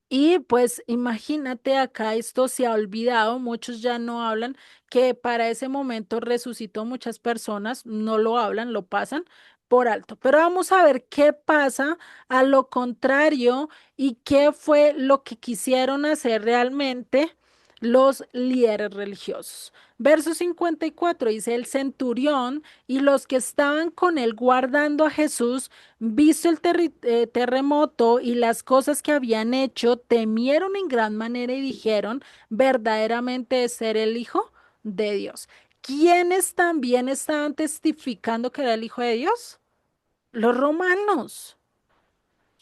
Y pues imagínate acá, esto se ha olvidado, muchos ya no hablan, que para ese momento resucitó muchas personas, no lo hablan, lo pasan por alto. Pero vamos a ver qué pasa a lo contrario y qué fue lo que quisieron hacer realmente los líderes religiosos. Verso 54 dice, el centurión y los que estaban con él guardando a Jesús, visto el terremoto y las cosas que habían hecho, temieron en gran manera y dijeron, verdaderamente es ser el Hijo de Dios. ¿Quiénes también estaban testificando que era el Hijo de Dios? Los romanos.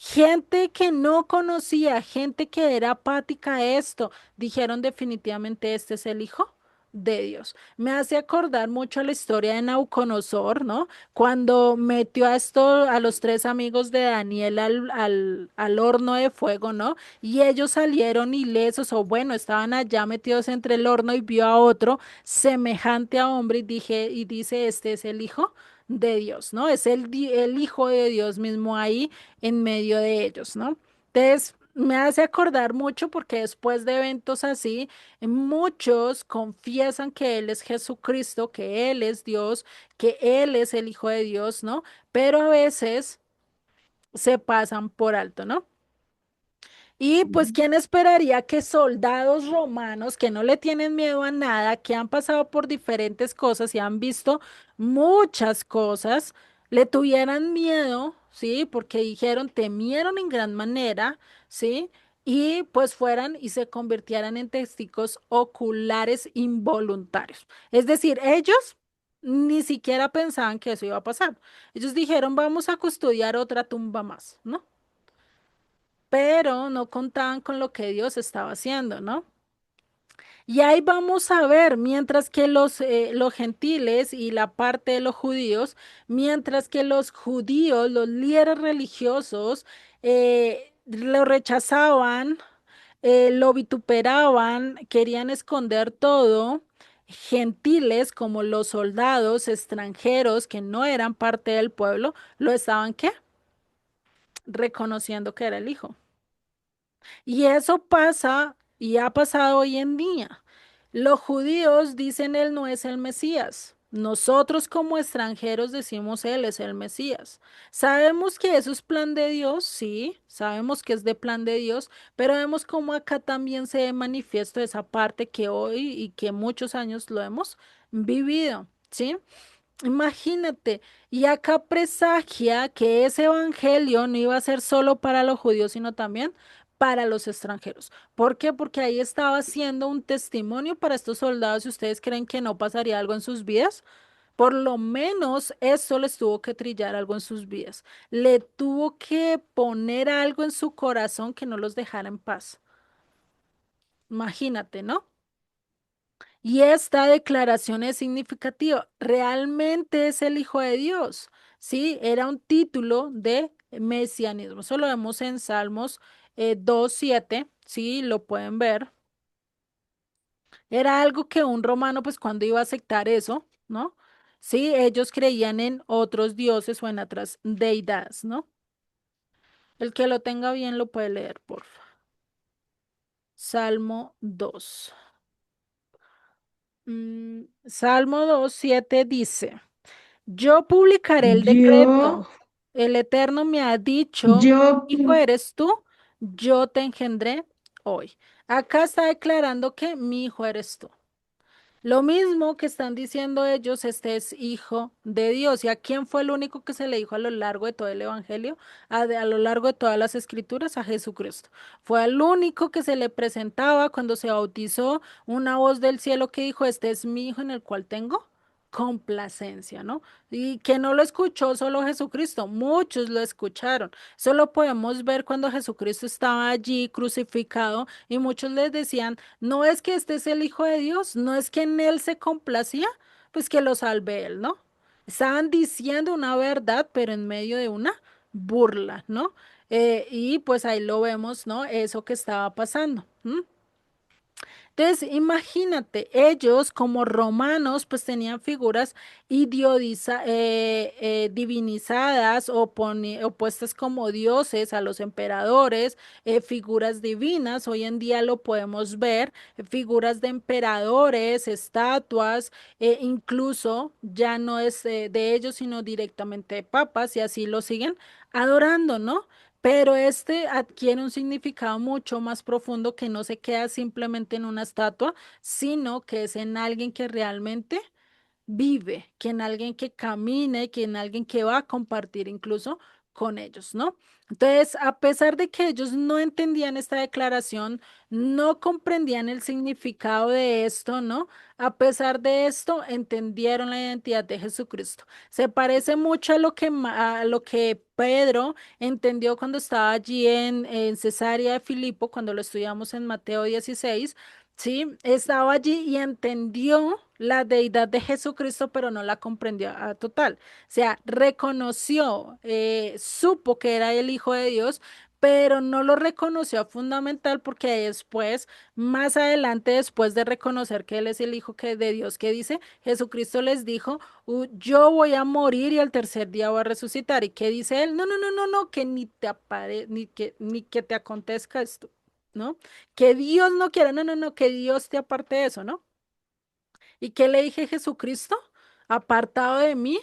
Gente que no conocía, gente que era apática a esto, dijeron definitivamente este es el Hijo de Dios. Me hace acordar mucho a la historia de Nauconosor, ¿no? Cuando metió a a los tres amigos de Daniel al horno de fuego, ¿no? Y ellos salieron ilesos, o bueno, estaban allá metidos entre el horno y vio a otro semejante a hombre y dice, este es el Hijo de Dios, ¿no? Es el Hijo de Dios mismo ahí en medio de ellos, ¿no? Entonces, me hace acordar mucho porque después de eventos así, muchos confiesan que Él es Jesucristo, que Él es Dios, que Él es el Hijo de Dios, ¿no? Pero a veces se pasan por alto, ¿no? Y pues, ¿quién esperaría que soldados romanos que no le tienen miedo a nada, que han pasado por diferentes cosas y han visto muchas cosas, le tuvieran miedo, ¿sí? Porque dijeron, temieron en gran manera, ¿sí? Y pues fueran y se convirtieran en testigos oculares involuntarios. Es decir, ellos ni siquiera pensaban que eso iba a pasar. Ellos dijeron, vamos a custodiar otra tumba más, ¿no? Pero no contaban con lo que Dios estaba haciendo, ¿no? Y ahí vamos a ver, mientras que los gentiles y la parte de los judíos, mientras que los judíos, los líderes religiosos, lo rechazaban, lo vituperaban, querían esconder todo, gentiles como los soldados extranjeros que no eran parte del pueblo, lo estaban, ¿qué? Reconociendo que era el hijo. Y eso pasa y ha pasado hoy en día. Los judíos dicen él no es el Mesías. Nosotros como extranjeros decimos él es el Mesías. Sabemos que eso es plan de Dios, sí, sabemos que es de plan de Dios, pero vemos cómo acá también se manifiesta esa parte que hoy y que muchos años lo hemos vivido, ¿sí? Imagínate, y acá presagia que ese evangelio no iba a ser solo para los judíos, sino también para los extranjeros. ¿Por qué? Porque ahí estaba siendo un testimonio para estos soldados. Si ustedes creen que no pasaría algo en sus vidas, por lo menos eso les tuvo que trillar algo en sus vidas. Le tuvo que poner algo en su corazón que no los dejara en paz. Imagínate, ¿no? Y esta declaración es significativa. Realmente es el Hijo de Dios. Sí, era un título de mesianismo. Eso lo vemos en Salmos 2:7. Sí, lo pueden ver. Era algo que un romano, pues cuando iba a aceptar eso, ¿no? Sí, ellos creían en otros dioses o en otras deidades, ¿no? El que lo tenga bien lo puede leer, por favor. Salmo 2. Salmo 2:7 dice. Yo publicaré el Yo, decreto. El Eterno me ha dicho, yo, hijo eres tú, yo te engendré hoy. Acá está declarando que mi hijo eres tú. Lo mismo que están diciendo ellos, este es hijo de Dios. ¿Y a quién fue el único que se le dijo a lo largo de todo el Evangelio? A lo largo de todas las escrituras, a Jesucristo. Fue el único que se le presentaba cuando se bautizó una voz del cielo que dijo, este es mi hijo en el cual tengo complacencia, ¿no? Y que no lo escuchó solo Jesucristo, muchos lo escucharon. Eso lo podemos ver cuando Jesucristo estaba allí crucificado y muchos les decían, no es que este es el Hijo de Dios, no es que en él se complacía, pues que lo salve él, ¿no? Estaban diciendo una verdad, pero en medio de una burla, ¿no? Y pues ahí lo vemos, ¿no? Eso que estaba pasando. ¿M? Entonces, imagínate, ellos como romanos pues tenían figuras divinizadas o puestas como dioses a los emperadores, figuras divinas, hoy en día lo podemos ver, figuras de emperadores, estatuas, incluso ya no es de ellos, sino directamente de papas y así lo siguen adorando, ¿no? Pero este adquiere un significado mucho más profundo que no se queda simplemente en una estatua, sino que es en alguien que realmente vive, que en alguien que camine, que en alguien que va a compartir incluso con ellos, ¿no? Entonces, a pesar de que ellos no entendían esta declaración, no comprendían el significado de esto, ¿no? A pesar de esto, entendieron la identidad de Jesucristo. Se parece mucho a lo que Pedro entendió cuando estaba allí en Cesarea de Filipo, cuando lo estudiamos en Mateo 16. ¿sí? Estaba allí y entendió la deidad de Jesucristo, pero no la comprendió a total. O sea, reconoció, supo que era el Hijo de Dios, pero no lo reconoció a fundamental porque después, más adelante, después de reconocer que Él es el Hijo de Dios, que dice, Jesucristo les dijo, Yo voy a morir y al tercer día voy a resucitar". ¿Y qué dice Él? No, no, no, no, no, que ni que te acontezca esto, ¿no? Que Dios no quiera, no, no, no, que Dios te aparte de eso, ¿no? ¿Y qué le dije a Jesucristo? Apartado de mí,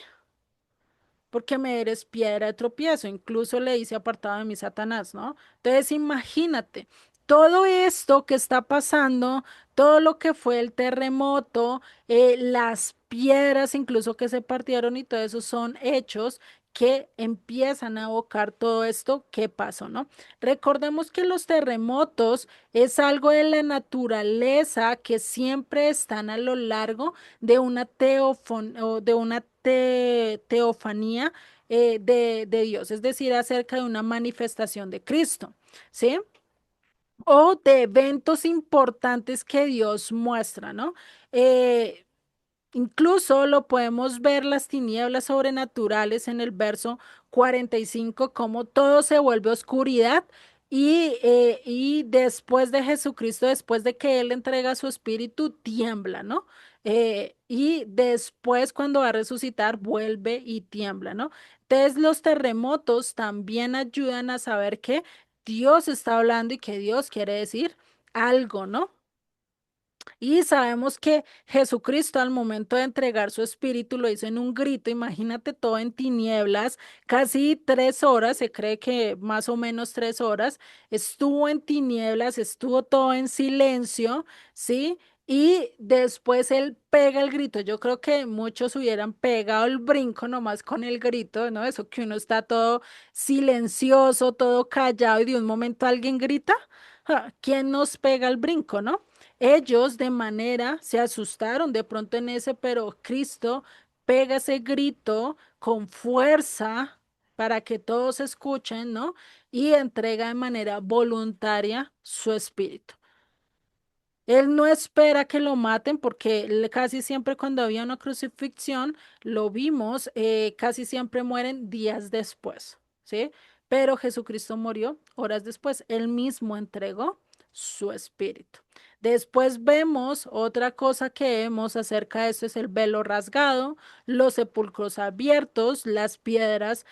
porque me eres piedra de tropiezo. Incluso le dice apartado de mí, Satanás, ¿no? Entonces, imagínate, todo esto que está pasando, todo lo que fue el terremoto, las piedras incluso que se partieron y todo eso son hechos que empiezan a evocar todo esto que pasó, ¿no? Recordemos que los terremotos es algo de la naturaleza que siempre están a lo largo de una o de una teofanía, de Dios, es decir, acerca de una manifestación de Cristo, ¿sí? O de eventos importantes que Dios muestra, ¿no? Eh, Incluso lo podemos ver las tinieblas sobrenaturales en el verso 45, como todo se vuelve oscuridad y después de Jesucristo, después de que Él entrega su espíritu, tiembla, ¿no? Y después cuando va a resucitar, vuelve y tiembla, ¿no? Entonces los terremotos también ayudan a saber que Dios está hablando y que Dios quiere decir algo, ¿no? Y sabemos que Jesucristo al momento de entregar su espíritu lo hizo en un grito, imagínate todo en tinieblas, casi 3 horas, se cree que más o menos 3 horas, estuvo en tinieblas, estuvo todo en silencio, ¿sí? Y después él pega el grito. Yo creo que muchos hubieran pegado el brinco nomás con el grito, ¿no? Eso que uno está todo silencioso, todo callado y de un momento alguien grita. ¿Quién nos pega el brinco, no? Ellos de manera se asustaron de pronto en ese, pero Cristo pega ese grito con fuerza para que todos escuchen, ¿no? Y entrega de manera voluntaria su espíritu. Él no espera que lo maten porque casi siempre cuando había una crucifixión, lo vimos, casi siempre mueren días después, ¿sí? Pero Jesucristo murió horas después. Él mismo entregó su espíritu. Después vemos otra cosa que vemos acerca de esto es el velo rasgado, los sepulcros abiertos, las piedras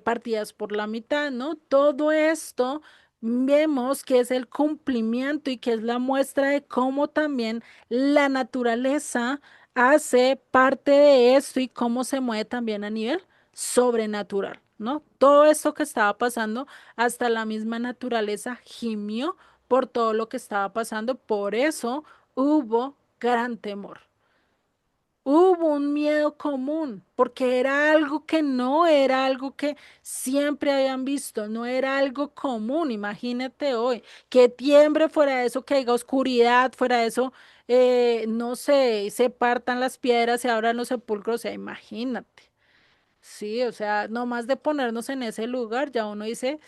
partidas por la mitad, ¿no? Todo esto vemos que es el cumplimiento y que es la muestra de cómo también la naturaleza hace parte de esto y cómo se mueve también a nivel sobrenatural, ¿no? Todo esto que estaba pasando, hasta la misma naturaleza gimió por todo lo que estaba pasando, por eso hubo gran temor. Hubo un miedo común, porque era algo que no era algo que siempre habían visto, no era algo común. Imagínate hoy, que tiembre fuera de eso, que haya oscuridad, fuera de eso, no sé, se partan las piedras, se abran los sepulcros, o sea, imagínate. Sí, o sea, nomás de ponernos en ese lugar, ya uno dice,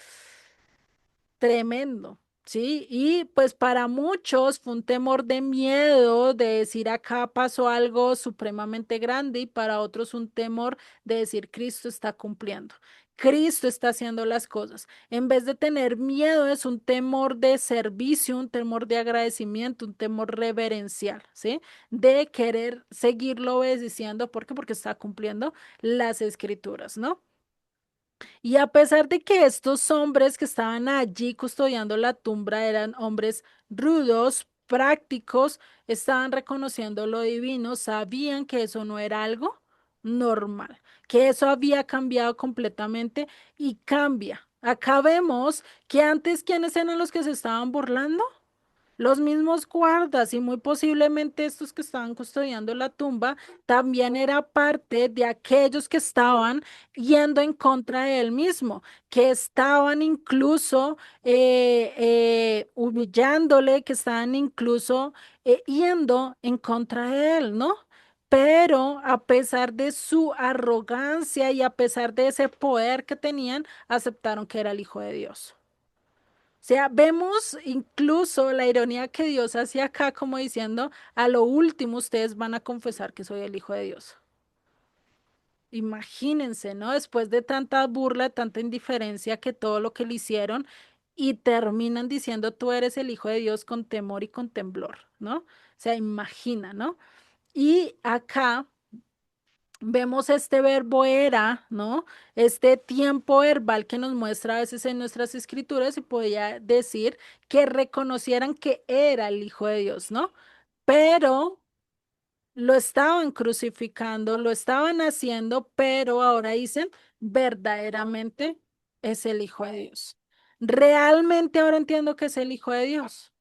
tremendo, ¿sí? Y pues para muchos fue un temor de miedo de decir acá pasó algo supremamente grande y para otros un temor de decir Cristo está cumpliendo. Cristo está haciendo las cosas. En vez de tener miedo, es un temor de servicio, un temor de agradecimiento, un temor reverencial, ¿sí? De querer seguirlo obedeciendo. ¿Por qué? Porque está cumpliendo las escrituras, ¿no? Y a pesar de que estos hombres que estaban allí custodiando la tumba eran hombres rudos, prácticos, estaban reconociendo lo divino, sabían que eso no era algo normal, que eso había cambiado completamente y cambia. Acá vemos que antes, ¿quiénes eran los que se estaban burlando? Los mismos guardas y muy posiblemente estos que estaban custodiando la tumba también era parte de aquellos que estaban yendo en contra de él mismo, que estaban incluso humillándole, que estaban incluso yendo en contra de él, ¿no? Pero a pesar de su arrogancia y a pesar de ese poder que tenían, aceptaron que era el Hijo de Dios. Sea, vemos incluso la ironía que Dios hace acá como diciendo, a lo último ustedes van a confesar que soy el Hijo de Dios. Imagínense, ¿no? Después de tanta burla, tanta indiferencia que todo lo que le hicieron y terminan diciendo tú eres el Hijo de Dios con temor y con temblor, ¿no? O sea, imagina, ¿no? Y acá vemos este verbo era, ¿no? Este tiempo verbal que nos muestra a veces en nuestras escrituras y podía decir que reconocieran que era el Hijo de Dios, ¿no? Pero lo estaban crucificando, lo estaban haciendo, pero ahora dicen, verdaderamente es el Hijo de Dios. Realmente ahora entiendo que es el Hijo de Dios.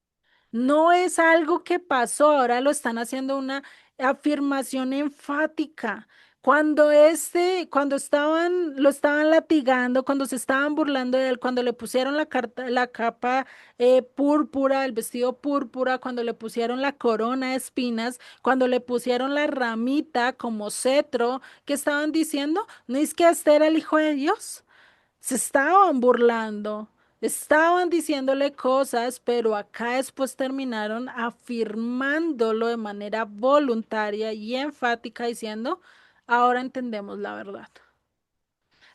No es algo que pasó, ahora lo están haciendo una afirmación enfática. Cuando lo estaban latigando, cuando se estaban burlando de él, cuando le pusieron la capa púrpura, el vestido púrpura, cuando le pusieron la corona de espinas, cuando le pusieron la ramita como cetro, ¿qué estaban diciendo? ¿No es que este era el Hijo de Dios? Se estaban burlando, estaban diciéndole cosas, pero acá después terminaron afirmándolo de manera voluntaria y enfática diciendo, ahora entendemos la verdad.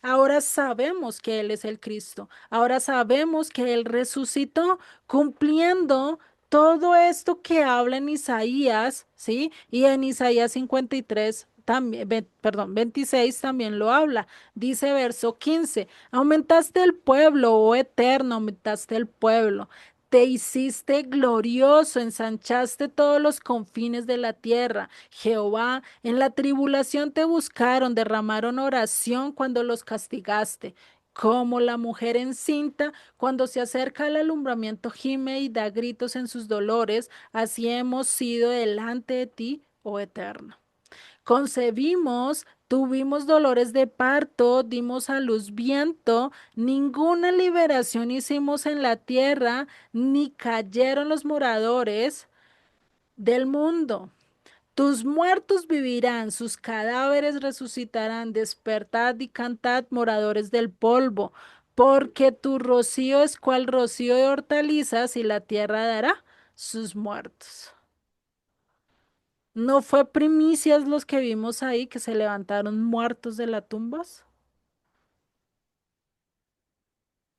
Ahora sabemos que Él es el Cristo. Ahora sabemos que Él resucitó cumpliendo todo esto que habla en Isaías, ¿sí? Y en Isaías 53 también, perdón, 26 también lo habla. Dice verso 15, aumentaste el pueblo, oh eterno, aumentaste el pueblo. Te hiciste glorioso, ensanchaste todos los confines de la tierra. Jehová, en la tribulación te buscaron, derramaron oración cuando los castigaste. Como la mujer encinta, cuando se acerca al alumbramiento, gime y da gritos en sus dolores, así hemos sido delante de ti, oh Eterno. Concebimos, tuvimos dolores de parto, dimos a luz viento, ninguna liberación hicimos en la tierra, ni cayeron los moradores del mundo. Tus muertos vivirán, sus cadáveres resucitarán, despertad y cantad, moradores del polvo, porque tu rocío es cual rocío de hortalizas y la tierra dará sus muertos. ¿No fue primicias los que vimos ahí que se levantaron muertos de las tumbas?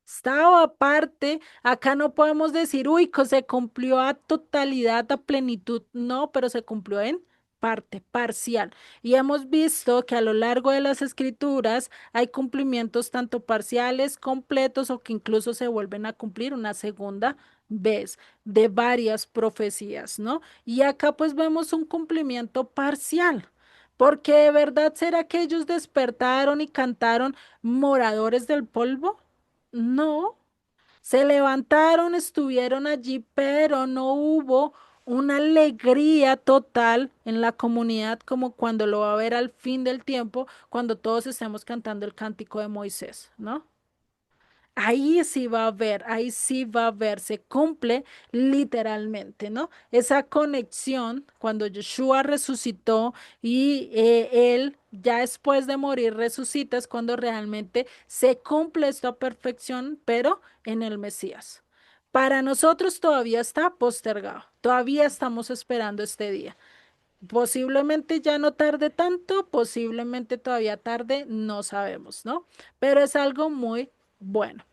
Estaba aparte, acá no podemos decir, uy, que se cumplió a totalidad, a plenitud, no, pero se cumplió en parte, parcial. Y hemos visto que a lo largo de las escrituras hay cumplimientos tanto parciales, completos o que incluso se vuelven a cumplir una segunda vez de varias profecías, ¿no? Y acá pues vemos un cumplimiento parcial. Porque de verdad será que ellos despertaron y cantaron moradores del polvo? No, se levantaron, estuvieron allí, pero no hubo una alegría total en la comunidad como cuando lo va a haber al fin del tiempo, cuando todos estemos cantando el cántico de Moisés, ¿no? Ahí sí va a haber, ahí sí va a ver, se cumple literalmente, ¿no? Esa conexión cuando Yeshua resucitó y él ya después de morir resucita es cuando realmente se cumple esto a perfección, pero en el Mesías. Para nosotros todavía está postergado, todavía estamos esperando este día. Posiblemente ya no tarde tanto, posiblemente todavía tarde, no sabemos, ¿no? Pero es algo muy bueno.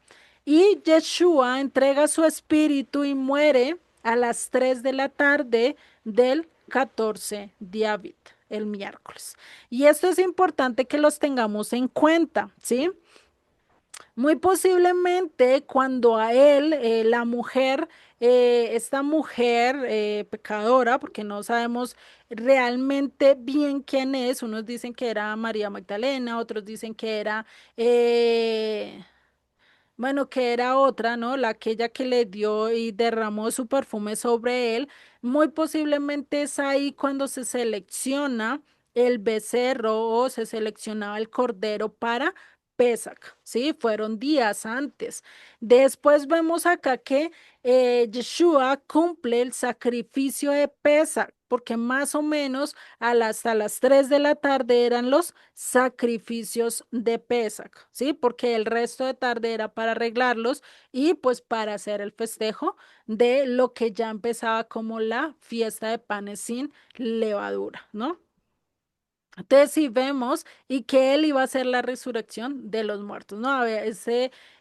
Y Yeshua entrega su espíritu y muere a las 3 de la tarde del 14 de Aviv, el miércoles. Y esto es importante que los tengamos en cuenta, ¿sí? Muy posiblemente cuando a él, la mujer, esta mujer pecadora, porque no sabemos realmente bien quién es, unos dicen que era María Magdalena, otros dicen que era, bueno, que era otra, ¿no? La aquella que le dio y derramó su perfume sobre él. Muy posiblemente es ahí cuando se selecciona el becerro o se seleccionaba el cordero para Pesach, ¿sí? Fueron días antes. Después vemos acá que Yeshua cumple el sacrificio de Pesach. porque más o menos hasta las 3 de la tarde eran los sacrificios de Pesach, ¿sí? Porque el resto de tarde era para arreglarlos y pues para hacer el festejo de lo que ya empezaba como la fiesta de panes sin levadura, ¿no? Entonces, si vemos y que él iba a ser la resurrección de los muertos, ¿no? A ver,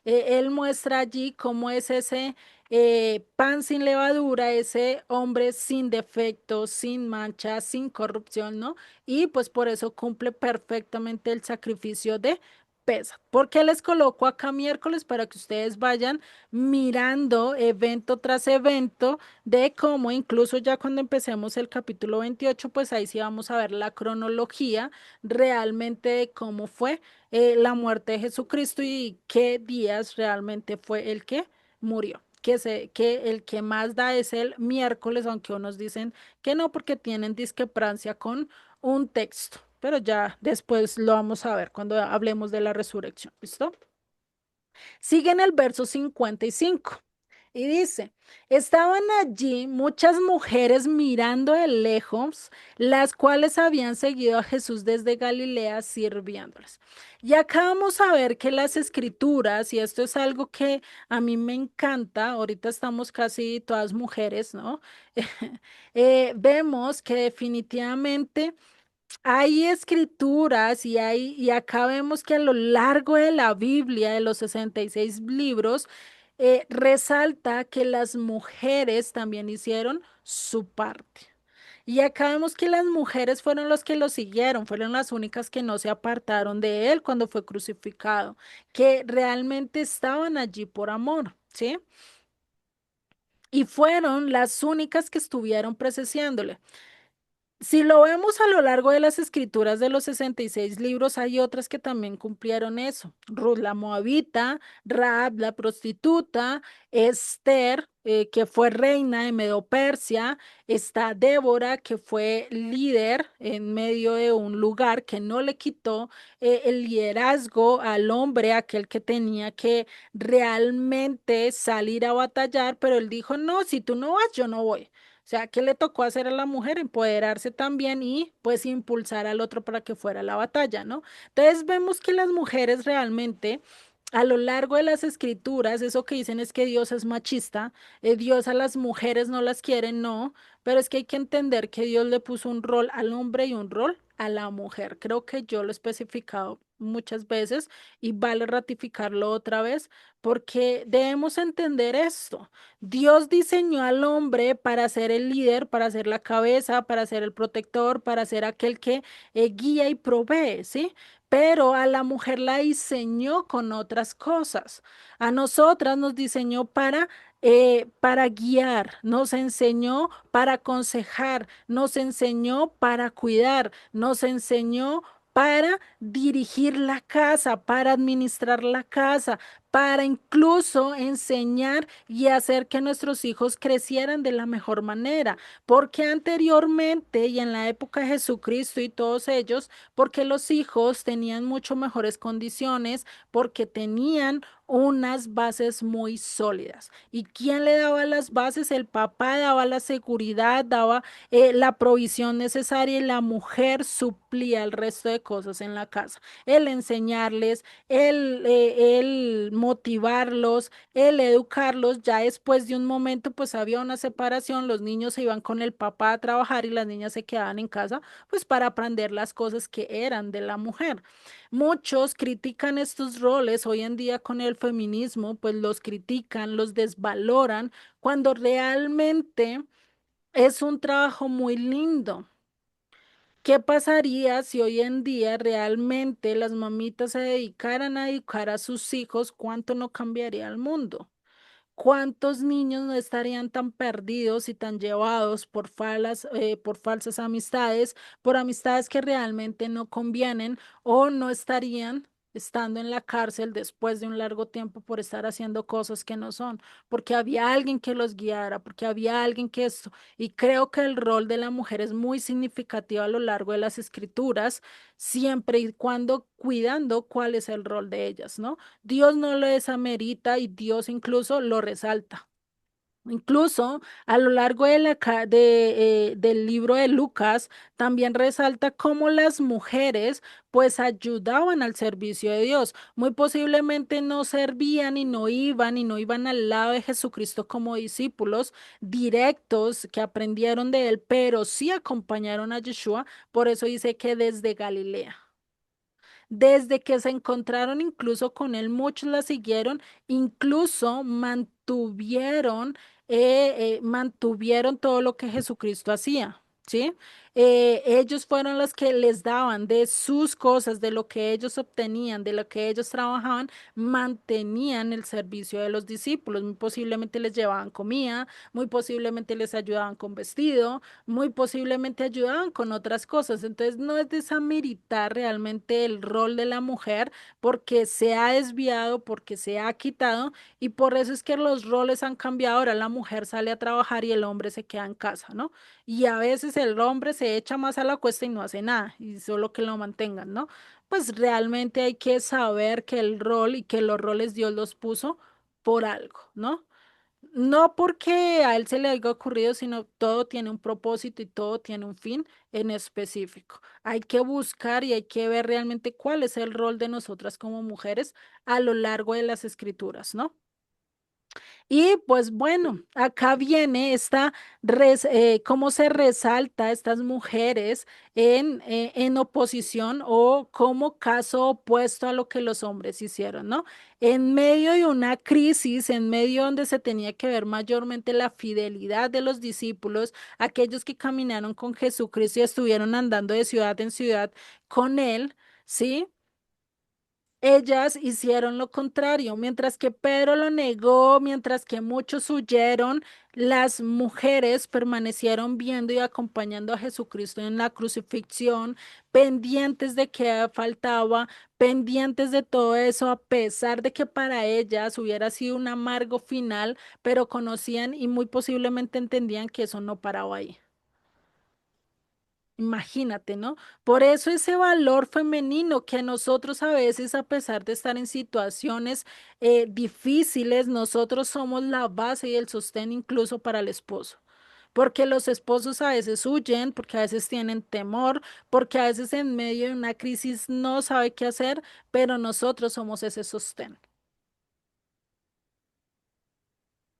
él muestra allí cómo es ese pan sin levadura, ese hombre sin defectos, sin mancha, sin corrupción, ¿no? Y pues por eso cumple perfectamente el sacrificio de pesa. Porque les coloco acá miércoles para que ustedes vayan mirando evento tras evento de cómo incluso ya cuando empecemos el capítulo 28, pues ahí sí vamos a ver la cronología realmente de cómo fue la muerte de Jesucristo y qué días realmente fue el que murió. Que el que más da es el miércoles, aunque unos dicen que no, porque tienen discrepancia con un texto, pero ya después lo vamos a ver cuando hablemos de la resurrección. ¿Listo? Sigue en el verso 55 y dice, estaban allí muchas mujeres mirando de lejos, las cuales habían seguido a Jesús desde Galilea sirviéndoles. Y acá vamos a ver que las escrituras, y esto es algo que a mí me encanta, ahorita estamos casi todas mujeres, ¿no? Vemos que definitivamente hay escrituras y acá vemos que a lo largo de la Biblia, de los 66 libros, resalta que las mujeres también hicieron su parte. Y acá vemos que las mujeres fueron los que lo siguieron, fueron las únicas que no se apartaron de él cuando fue crucificado, que realmente estaban allí por amor, ¿sí? Y fueron las únicas que estuvieron presenciándole. Si lo vemos a lo largo de las escrituras de los 66 libros, hay otras que también cumplieron eso. Ruth la Moabita, Raab la prostituta, Esther, que fue reina de Medo-Persia, está Débora, que fue líder en medio de un lugar que no le quitó el liderazgo al hombre, aquel que tenía que realmente salir a batallar, pero él dijo, no, si tú no vas, yo no voy. O sea, ¿qué le tocó hacer a la mujer? Empoderarse también y pues impulsar al otro para que fuera a la batalla, ¿no? Entonces vemos que las mujeres realmente a lo largo de las escrituras, eso que dicen es que Dios es machista, Dios a las mujeres no las quiere, no, pero es que hay que entender que Dios le puso un rol al hombre y un rol a la mujer. Creo que yo lo he especificado muchas veces y vale ratificarlo otra vez porque debemos entender esto. Dios diseñó al hombre para ser el líder, para ser la cabeza, para ser el protector, para ser aquel que guía y provee, ¿sí? Pero a la mujer la diseñó con otras cosas. A nosotras nos diseñó para guiar, nos enseñó para aconsejar, nos enseñó para cuidar, nos enseñó para dirigir la casa, para administrar la casa, para incluso enseñar y hacer que nuestros hijos crecieran de la mejor manera, porque anteriormente y en la época de Jesucristo y todos ellos, porque los hijos tenían mucho mejores condiciones, porque tenían unas bases muy sólidas. ¿Y quién le daba las bases? El papá daba la seguridad, daba la provisión necesaria y la mujer suplía el resto de cosas en la casa. El enseñarles, el motivarlos, el educarlos. Ya después de un momento, pues había una separación, los niños se iban con el papá a trabajar y las niñas se quedaban en casa, pues para aprender las cosas que eran de la mujer. Muchos critican estos roles hoy en día con el feminismo, pues los critican, los desvaloran, cuando realmente es un trabajo muy lindo. ¿Qué pasaría si hoy en día realmente las mamitas se dedicaran a educar a sus hijos? ¿Cuánto no cambiaría el mundo? ¿Cuántos niños no estarían tan perdidos y tan llevados por falsas amistades, por amistades que realmente no convienen o no estarían estando en la cárcel después de un largo tiempo por estar haciendo cosas que no son, porque había alguien que los guiara, porque había alguien que esto, y creo que el rol de la mujer es muy significativo a lo largo de las escrituras, siempre y cuando cuidando cuál es el rol de ellas, ¿no? Dios no lo desamerita y Dios incluso lo resalta. Incluso a lo largo de del libro de Lucas, también resalta cómo las mujeres pues ayudaban al servicio de Dios. Muy posiblemente no servían y no iban al lado de Jesucristo como discípulos directos que aprendieron de él, pero sí acompañaron a Yeshua. Por eso dice que desde Galilea. Desde que se encontraron incluso con él, muchos la siguieron, incluso mantuvieron todo lo que Jesucristo hacía, ¿sí? Ellos fueron los que les daban de sus cosas, de lo que ellos obtenían, de lo que ellos trabajaban, mantenían el servicio de los discípulos. Muy posiblemente les llevaban comida, muy posiblemente les ayudaban con vestido, muy posiblemente ayudaban con otras cosas. Entonces, no es desameritar realmente el rol de la mujer porque se ha desviado, porque se ha quitado y por eso es que los roles han cambiado. Ahora la mujer sale a trabajar y el hombre se queda en casa, ¿no? Y a veces el hombre se echa más a la cuesta y no hace nada y solo que lo mantengan, ¿no? Pues realmente hay que saber que el rol y que los roles Dios los puso por algo, ¿no? No porque a él se le haya ocurrido, sino todo tiene un propósito y todo tiene un fin en específico. Hay que buscar y hay que ver realmente cuál es el rol de nosotras como mujeres a lo largo de las escrituras, ¿no? Y pues bueno, acá viene cómo se resalta estas mujeres en oposición o como caso opuesto a lo que los hombres hicieron, ¿no? En medio de una crisis, en medio donde se tenía que ver mayormente la fidelidad de los discípulos, aquellos que caminaron con Jesucristo y estuvieron andando de ciudad en ciudad con él, ¿sí? Ellas hicieron lo contrario, mientras que Pedro lo negó, mientras que muchos huyeron, las mujeres permanecieron viendo y acompañando a Jesucristo en la crucifixión, pendientes de que faltaba, pendientes de todo eso, a pesar de que para ellas hubiera sido un amargo final, pero conocían y muy posiblemente entendían que eso no paraba ahí. Imagínate, ¿no? Por eso ese valor femenino que nosotros a veces, a pesar de estar en situaciones difíciles, nosotros somos la base y el sostén incluso para el esposo. Porque los esposos a veces huyen, porque a veces tienen temor, porque a veces en medio de una crisis no sabe qué hacer, pero nosotros somos ese sostén.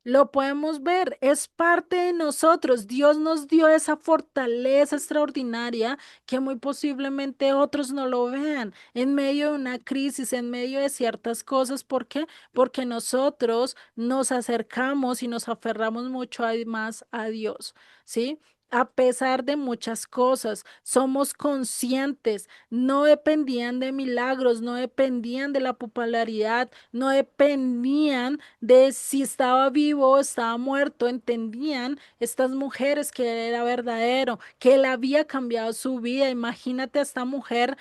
Lo podemos ver, es parte de nosotros. Dios nos dio esa fortaleza extraordinaria que muy posiblemente otros no lo vean en medio de una crisis, en medio de ciertas cosas. ¿Por qué? Porque nosotros nos acercamos y nos aferramos mucho más a Dios, ¿sí? A pesar de muchas cosas, somos conscientes, no dependían de milagros, no dependían de la popularidad, no dependían de si estaba vivo o estaba muerto, entendían estas mujeres que él era verdadero, que él había cambiado su vida. Imagínate a esta mujer,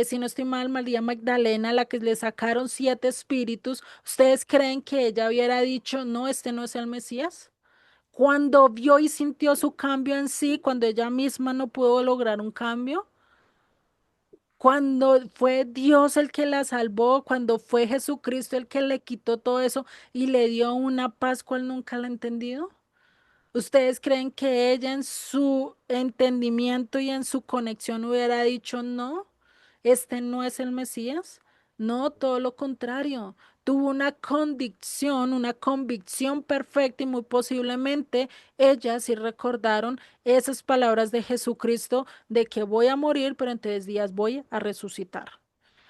si no estoy mal, María Magdalena, la que le sacaron 7 espíritus. ¿Ustedes creen que ella hubiera dicho, no, este no es el Mesías? Cuando vio y sintió su cambio en sí, cuando ella misma no pudo lograr un cambio, cuando fue Dios el que la salvó, cuando fue Jesucristo el que le quitó todo eso y le dio una paz cual nunca la ha entendido. ¿Ustedes creen que ella en su entendimiento y en su conexión hubiera dicho no? Este no es el Mesías. No, todo lo contrario. Tuvo una convicción perfecta y muy posiblemente ellas sí recordaron esas palabras de Jesucristo de que voy a morir, pero en 3 días voy a resucitar.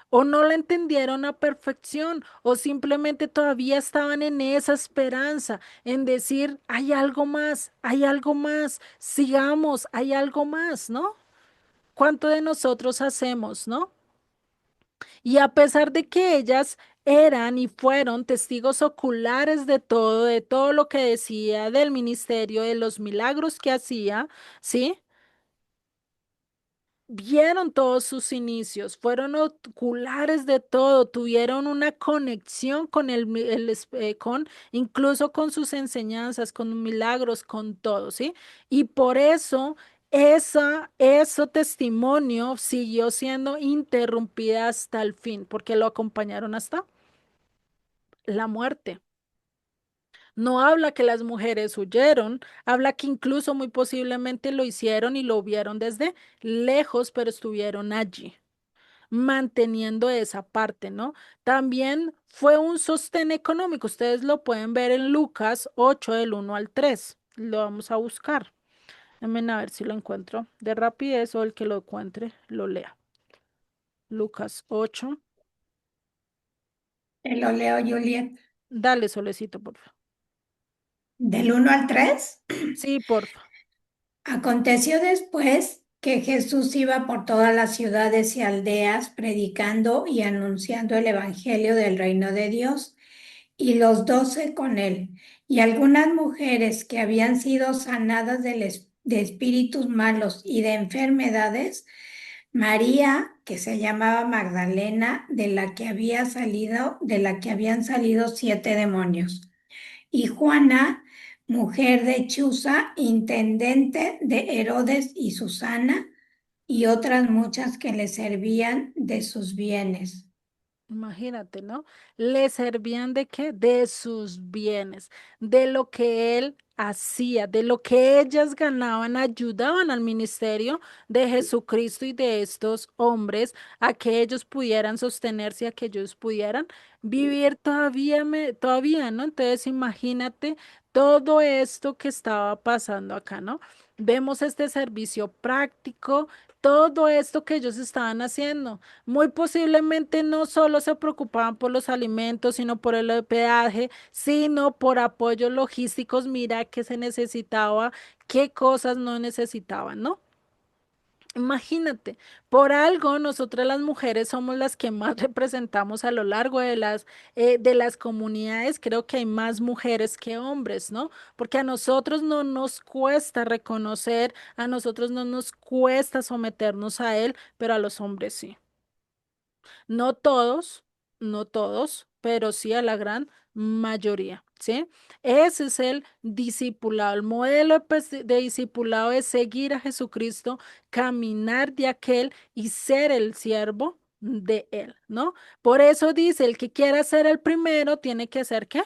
O no la entendieron a perfección, o simplemente todavía estaban en esa esperanza, en decir, hay algo más, sigamos, hay algo más, ¿no? ¿Cuánto de nosotros hacemos, no? Y a pesar de que ellas eran y fueron testigos oculares de todo lo que decía del ministerio, de los milagros que hacía, ¿sí? Vieron todos sus inicios, fueron oculares de todo, tuvieron una conexión con incluso con sus enseñanzas, con milagros, con todo, ¿sí? Y por eso ese testimonio siguió siendo interrumpida hasta el fin, porque lo acompañaron hasta la muerte. No habla que las mujeres huyeron, habla que incluso muy posiblemente lo hicieron y lo vieron desde lejos, pero estuvieron allí, manteniendo esa parte, ¿no? También fue un sostén económico. Ustedes lo pueden ver en Lucas 8 del 1 al 3. Lo vamos a buscar. Déjenme a ver si lo encuentro de rapidez o el que lo encuentre lo lea. Lucas 8. Te lo leo, Juliet. Dale, Solecito, por favor. Del 1 al 3. Sí, porfa. Aconteció después que Jesús iba por todas las ciudades y aldeas predicando y anunciando el evangelio del reino de Dios, y los 12 con él, y algunas mujeres que habían sido sanadas de espíritus malos y de enfermedades. María, que se llamaba Magdalena, de la que habían salido 7 demonios, y Juana, mujer de Chuza, intendente de Herodes, y Susana, y otras muchas que le servían de sus bienes. Imagínate, ¿no? Le servían de qué? De sus bienes, de lo que él hacía, de lo que ellas ganaban, ayudaban al ministerio de Jesucristo y de estos hombres a que ellos pudieran sostenerse, a que ellos pudieran vivir todavía, todavía, ¿no? Entonces, imagínate todo esto que estaba pasando acá, ¿no? Vemos este servicio práctico, todo esto que ellos estaban haciendo. Muy posiblemente no solo se preocupaban por los alimentos, sino por el hospedaje, sino por apoyos logísticos. Mira qué se necesitaba, qué cosas no necesitaban, ¿no? Imagínate, por algo nosotras las mujeres somos las que más representamos a lo largo de las comunidades. Creo que hay más mujeres que hombres, ¿no? Porque a nosotros no nos cuesta reconocer, a nosotros no nos cuesta someternos a él, pero a los hombres sí. No todos, no todos, pero sí a la gran mayoría, ¿sí? Ese es el discipulado. El modelo pues, de discipulado es seguir a Jesucristo, caminar de aquel y ser el siervo de él, ¿no? Por eso dice, el que quiera ser el primero tiene que ser ¿qué?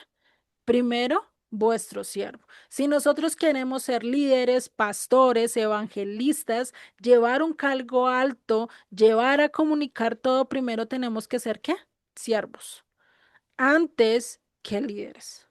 Primero, vuestro siervo. Si nosotros queremos ser líderes, pastores, evangelistas, llevar un cargo alto, llevar a comunicar todo, primero tenemos que ser ¿qué? Siervos, antes que líderes.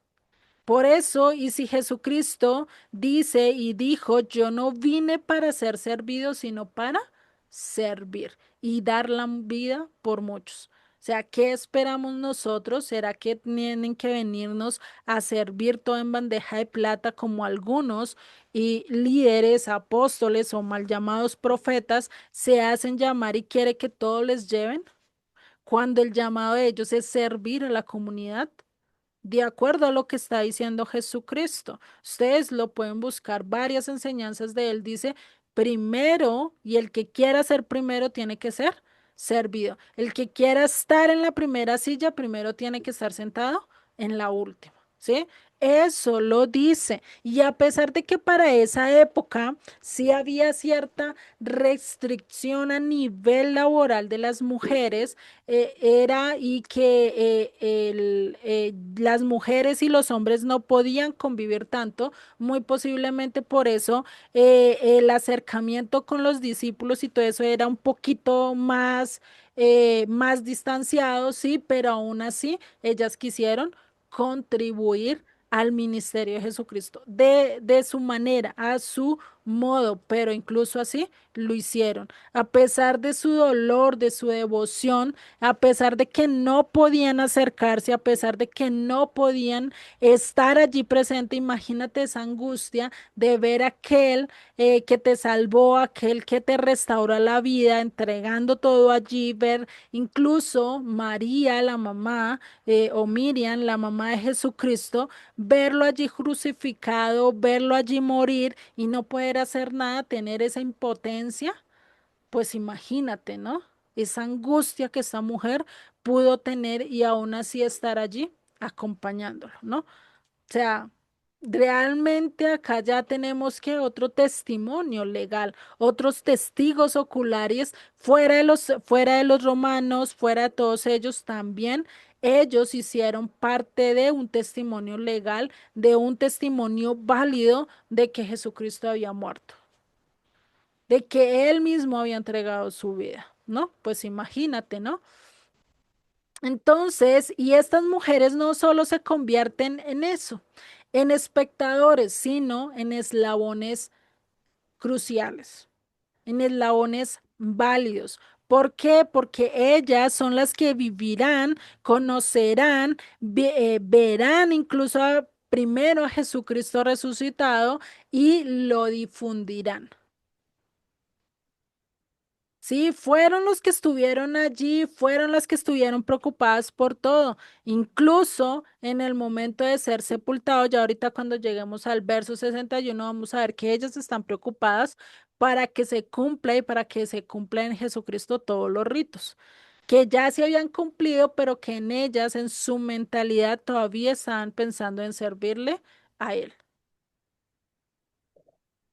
Por eso, y si Jesucristo dice y dijo, yo no vine para ser servido, sino para servir y dar la vida por muchos. O sea, ¿qué esperamos nosotros? ¿Será que tienen que venirnos a servir todo en bandeja de plata como algunos y líderes, apóstoles o mal llamados profetas se hacen llamar y quiere que todos les lleven? Cuando el llamado de ellos es servir a la comunidad de acuerdo a lo que está diciendo Jesucristo. Ustedes lo pueden buscar, varias enseñanzas de él. Dice, primero, y el que quiera ser primero tiene que ser servido. El que quiera estar en la primera silla, primero tiene que estar sentado en la última. ¿Sí? Eso lo dice. Y a pesar de que para esa época sí había cierta restricción a nivel laboral de las mujeres, era y que las mujeres y los hombres no podían convivir tanto, muy posiblemente por eso el acercamiento con los discípulos y todo eso era un poquito más distanciado, sí, pero aún así ellas quisieron contribuir al ministerio de Jesucristo de su manera, a su modo, pero incluso así lo hicieron. A pesar de su dolor, de su devoción, a pesar de que no podían acercarse, a pesar de que no podían estar allí presente, imagínate esa angustia de ver a aquel que te salvó, aquel que te restauró la vida, entregando todo allí, ver incluso María, la mamá, o Miriam, la mamá de Jesucristo, verlo allí crucificado, verlo allí morir y no poder hacer nada, tener esa impotencia. Pues imagínate, ¿no? Esa angustia que esta mujer pudo tener y aún así estar allí acompañándolo, ¿no? O sea, realmente acá ya tenemos que otro testimonio legal, otros testigos oculares fuera de los romanos, fuera de todos ellos también ellos hicieron parte de un testimonio legal, de un testimonio válido de que Jesucristo había muerto, de que él mismo había entregado su vida, ¿no? Pues imagínate, ¿no? Entonces, y estas mujeres no solo se convierten en eso, en espectadores, sino en eslabones cruciales, en eslabones válidos. ¿Por qué? Porque ellas son las que vivirán, conocerán, verán incluso primero a Jesucristo resucitado y lo difundirán. Sí, fueron los que estuvieron allí, fueron las que estuvieron preocupadas por todo, incluso en el momento de ser sepultado. Ya ahorita cuando lleguemos al verso 61 vamos a ver que ellas están preocupadas para que se cumpla y para que se cumpla en Jesucristo todos los ritos, que ya se habían cumplido, pero que en ellas, en su mentalidad, todavía estaban pensando en servirle a Él.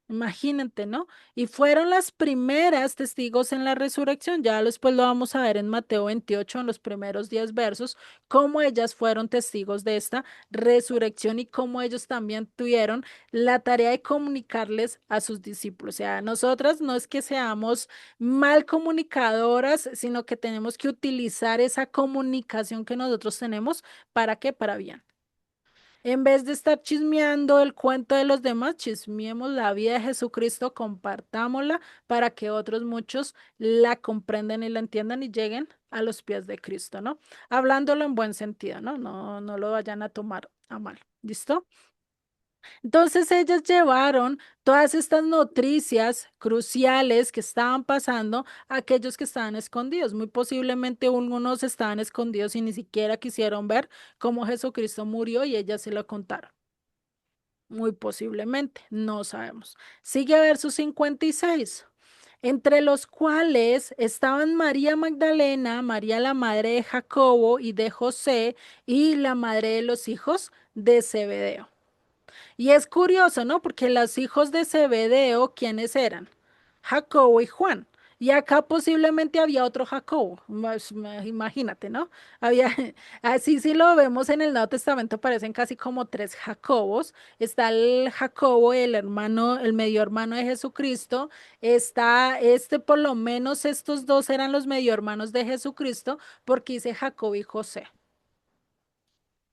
Imagínate, ¿no? Y fueron las primeras testigos en la resurrección. Ya después lo vamos a ver en Mateo 28, en los primeros 10 versos, cómo ellas fueron testigos de esta resurrección y cómo ellos también tuvieron la tarea de comunicarles a sus discípulos. O sea, nosotras no es que seamos mal comunicadoras, sino que tenemos que utilizar esa comunicación que nosotros tenemos. ¿Para qué? Para bien. En vez de estar chismeando el cuento de los demás, chismeemos la vida de Jesucristo, compartámosla para que otros muchos la comprendan y la entiendan y lleguen a los pies de Cristo, ¿no? Hablándolo en buen sentido, ¿no? No, no lo vayan a tomar a mal. ¿Listo? Entonces ellas llevaron todas estas noticias cruciales que estaban pasando a aquellos que estaban escondidos. Muy posiblemente algunos estaban escondidos y ni siquiera quisieron ver cómo Jesucristo murió y ellas se lo contaron. Muy posiblemente, no sabemos. Sigue verso 56, entre los cuales estaban María Magdalena, María la madre de Jacobo y de José, y la madre de los hijos de Zebedeo. Y es curioso, ¿no? Porque los hijos de Zebedeo, ¿quiénes eran? Jacobo y Juan. Y acá posiblemente había otro Jacobo, imagínate, ¿no? Había, así si lo vemos en el Nuevo Testamento, parecen casi como tres Jacobos. Está el Jacobo, el hermano, el medio hermano de Jesucristo. Está por lo menos estos dos eran los medio hermanos de Jesucristo, porque dice Jacobo y José.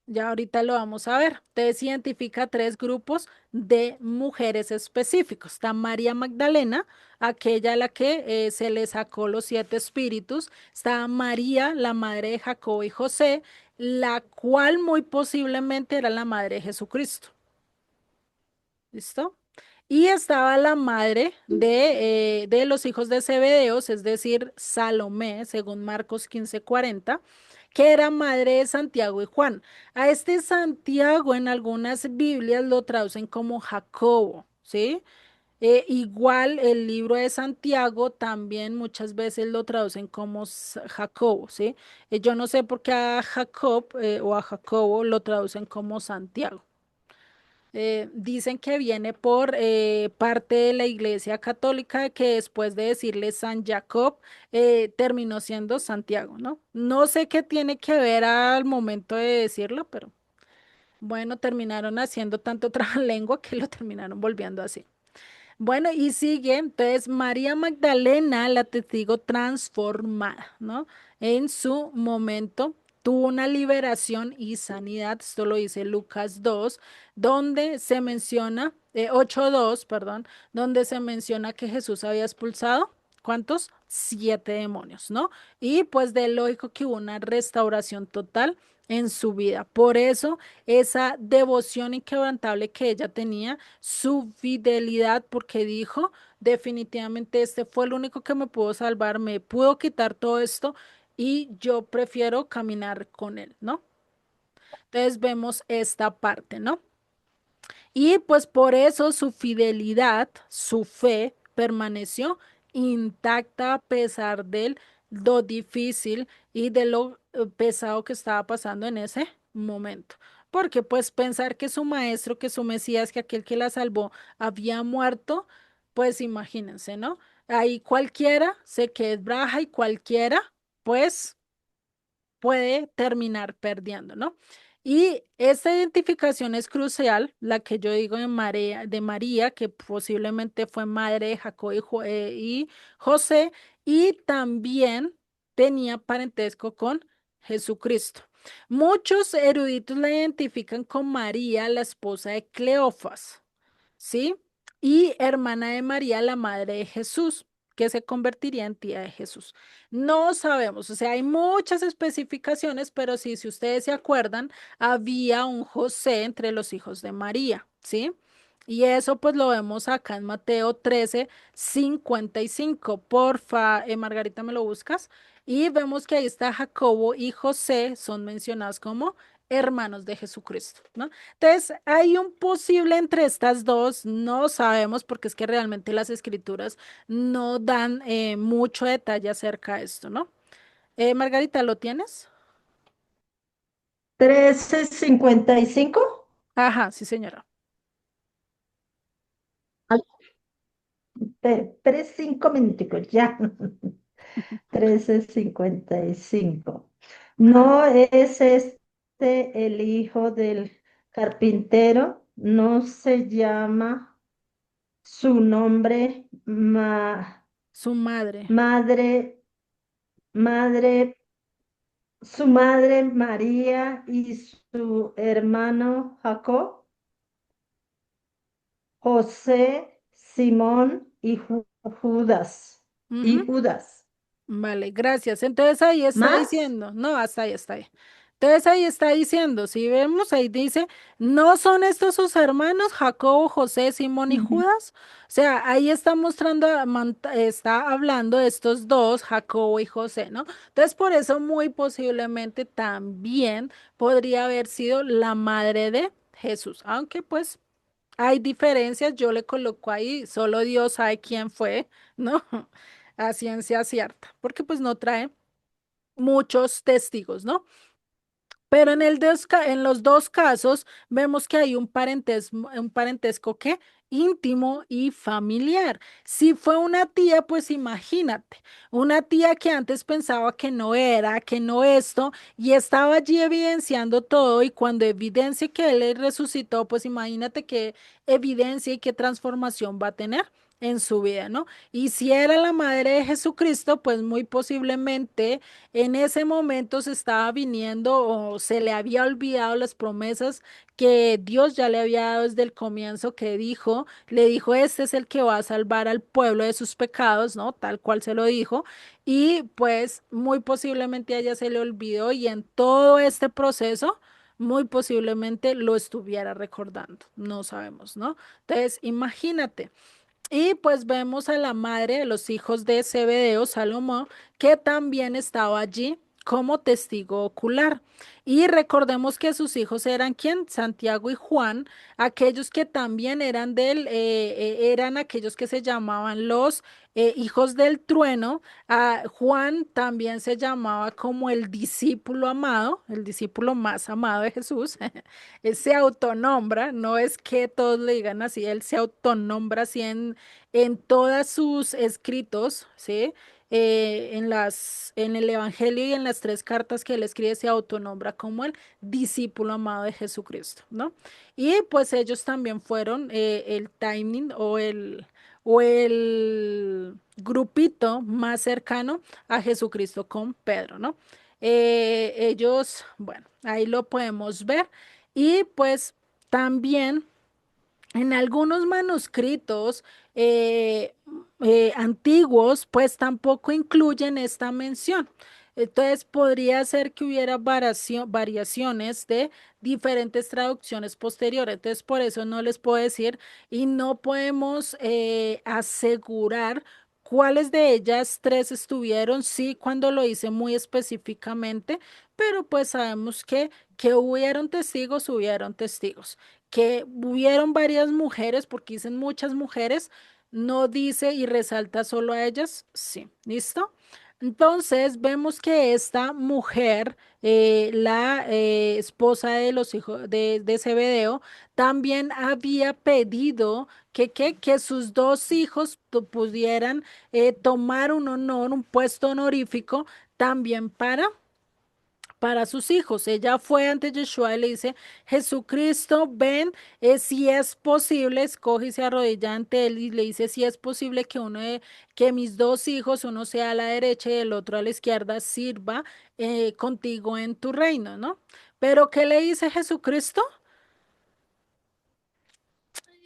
Ya ahorita lo vamos a ver. Entonces identifica tres grupos de mujeres específicos. Está María Magdalena, aquella a la que se le sacó los 7 espíritus. Está María, la madre de Jacobo y José, la cual muy posiblemente era la madre de Jesucristo. ¿Listo? Y estaba la madre de los hijos de Zebedeos, es decir, Salomé, según Marcos 15:40, que era madre de Santiago y Juan. A este Santiago en algunas Biblias lo traducen como Jacobo, ¿sí? Igual el libro de Santiago también muchas veces lo traducen como Jacobo, ¿sí? Yo no sé por qué a Jacob o a Jacobo lo traducen como Santiago. Dicen que viene por parte de la Iglesia Católica que después de decirle San Jacob terminó siendo Santiago, ¿no? No sé qué tiene que ver al momento de decirlo, pero bueno, terminaron haciendo tanto lengua que lo terminaron volviendo así. Bueno, y sigue, entonces María Magdalena, la testigo transformada, ¿no? En su momento tuvo una liberación y sanidad, esto lo dice Lucas 2, donde se menciona, 8:2, perdón, donde se menciona que Jesús había expulsado, ¿cuántos? 7 demonios, ¿no? Y pues de lógico que hubo una restauración total en su vida. Por eso esa devoción inquebrantable que ella tenía, su fidelidad, porque dijo, definitivamente este fue el único que me pudo salvar, me pudo quitar todo esto y yo prefiero caminar con él, ¿no? Entonces vemos esta parte, ¿no? Y pues por eso su fidelidad, su fe permaneció intacta a pesar de lo difícil y de lo pesado que estaba pasando en ese momento. Porque pues pensar que su maestro, que su Mesías, que aquel que la salvó había muerto, pues imagínense, ¿no? Ahí cualquiera se quebraja y cualquiera pues puede terminar perdiendo, ¿no? Y esta identificación es crucial, la que yo digo de María, que posiblemente fue madre de Jacob y José, y también tenía parentesco con Jesucristo. Muchos eruditos la identifican con María, la esposa de Cleofas, ¿sí? Y hermana de María, la madre de Jesús, que se convertiría en tía de Jesús. No sabemos, o sea, hay muchas especificaciones, pero sí, si ustedes se acuerdan, había un José entre los hijos de María, ¿sí? Y eso pues lo vemos acá en Mateo 13:55. Porfa, Margarita, ¿me lo buscas? Y vemos que ahí está Jacobo y José, son mencionados como hermanos de Jesucristo, ¿no? Entonces, hay un posible entre estas dos, no sabemos porque es que realmente las escrituras no dan mucho detalle acerca de esto, ¿no? Margarita, ¿lo tienes? 13:55. Ajá, sí, señora. Ay, espere 5 minuticos, ya. 13:55. Ajá. No es este el hijo del carpintero, no se llama su nombre Su madre. madre, madre, su madre María y su hermano Jacob, José, Simón y Judas. Y Ujú. Judas. Vale, gracias. Entonces ahí está ¿Más? diciendo, no, hasta ahí está ahí. Entonces ahí está diciendo, si vemos, ahí dice, ¿no son estos sus hermanos, Jacobo, José, Simón y Ujú. Judas? O sea, ahí está mostrando, está hablando de estos dos, Jacobo y José, ¿no? Entonces por eso muy posiblemente también podría haber sido la madre de Jesús, aunque pues hay diferencias, yo le coloco ahí, solo Dios sabe quién fue, ¿no? A ciencia cierta, porque pues no trae muchos testigos, ¿no? Pero en los dos casos vemos que hay un parentesco que íntimo y familiar. Si fue una tía, pues imagínate, una tía que antes pensaba que no era, que no esto, y estaba allí evidenciando todo, y cuando evidencia que él resucitó, pues imagínate qué evidencia y qué transformación va a tener en su vida, ¿no? Y si era la madre de Jesucristo, pues muy posiblemente en ese momento se estaba viniendo o se le había olvidado las promesas que Dios ya le había dado desde el comienzo, que dijo, le dijo, este es el que va a salvar al pueblo de sus pecados, ¿no? Tal cual se lo dijo. Y pues muy posiblemente a ella se le olvidó y en todo este proceso, muy posiblemente lo estuviera recordando. No sabemos, ¿no? Entonces, imagínate. Y pues vemos a la madre de los hijos de Zebedeo, Salomón, que también estaba allí como testigo ocular. Y recordemos que sus hijos eran quién, Santiago y Juan, aquellos que también eran eran aquellos que se llamaban los hijos del trueno. Juan también se llamaba como el discípulo amado, el discípulo más amado de Jesús. Él se autonombra, no es que todos le digan así, él se autonombra así en todos sus escritos, ¿sí? En el Evangelio y en las tres cartas que él escribe se autonombra como el discípulo amado de Jesucristo, ¿no? Y pues ellos también fueron el timing o el grupito más cercano a Jesucristo con Pedro, ¿no? Ellos, bueno, ahí lo podemos ver. Y pues también en algunos manuscritos antiguos, pues tampoco incluyen esta mención. Entonces, podría ser que hubiera variaciones de diferentes traducciones posteriores. Entonces, por eso no les puedo decir y no podemos asegurar cuáles de ellas tres estuvieron, sí, cuando lo hice muy específicamente, pero pues sabemos que hubieron testigos que hubieron varias mujeres, porque dicen muchas mujeres, no dice y resalta solo a ellas, sí, ¿listo? Entonces vemos que esta mujer, la esposa de los hijos de Zebedeo, también había pedido que sus dos hijos pudieran tomar un honor, un puesto honorífico también para sus hijos. Ella fue ante Yeshua y le dice, Jesucristo, ven, si es posible, escoge y se arrodilla ante él y le dice, si es posible que que mis dos hijos, uno sea a la derecha y el otro a la izquierda, sirva contigo en tu reino, ¿no? Pero ¿qué le dice Jesucristo?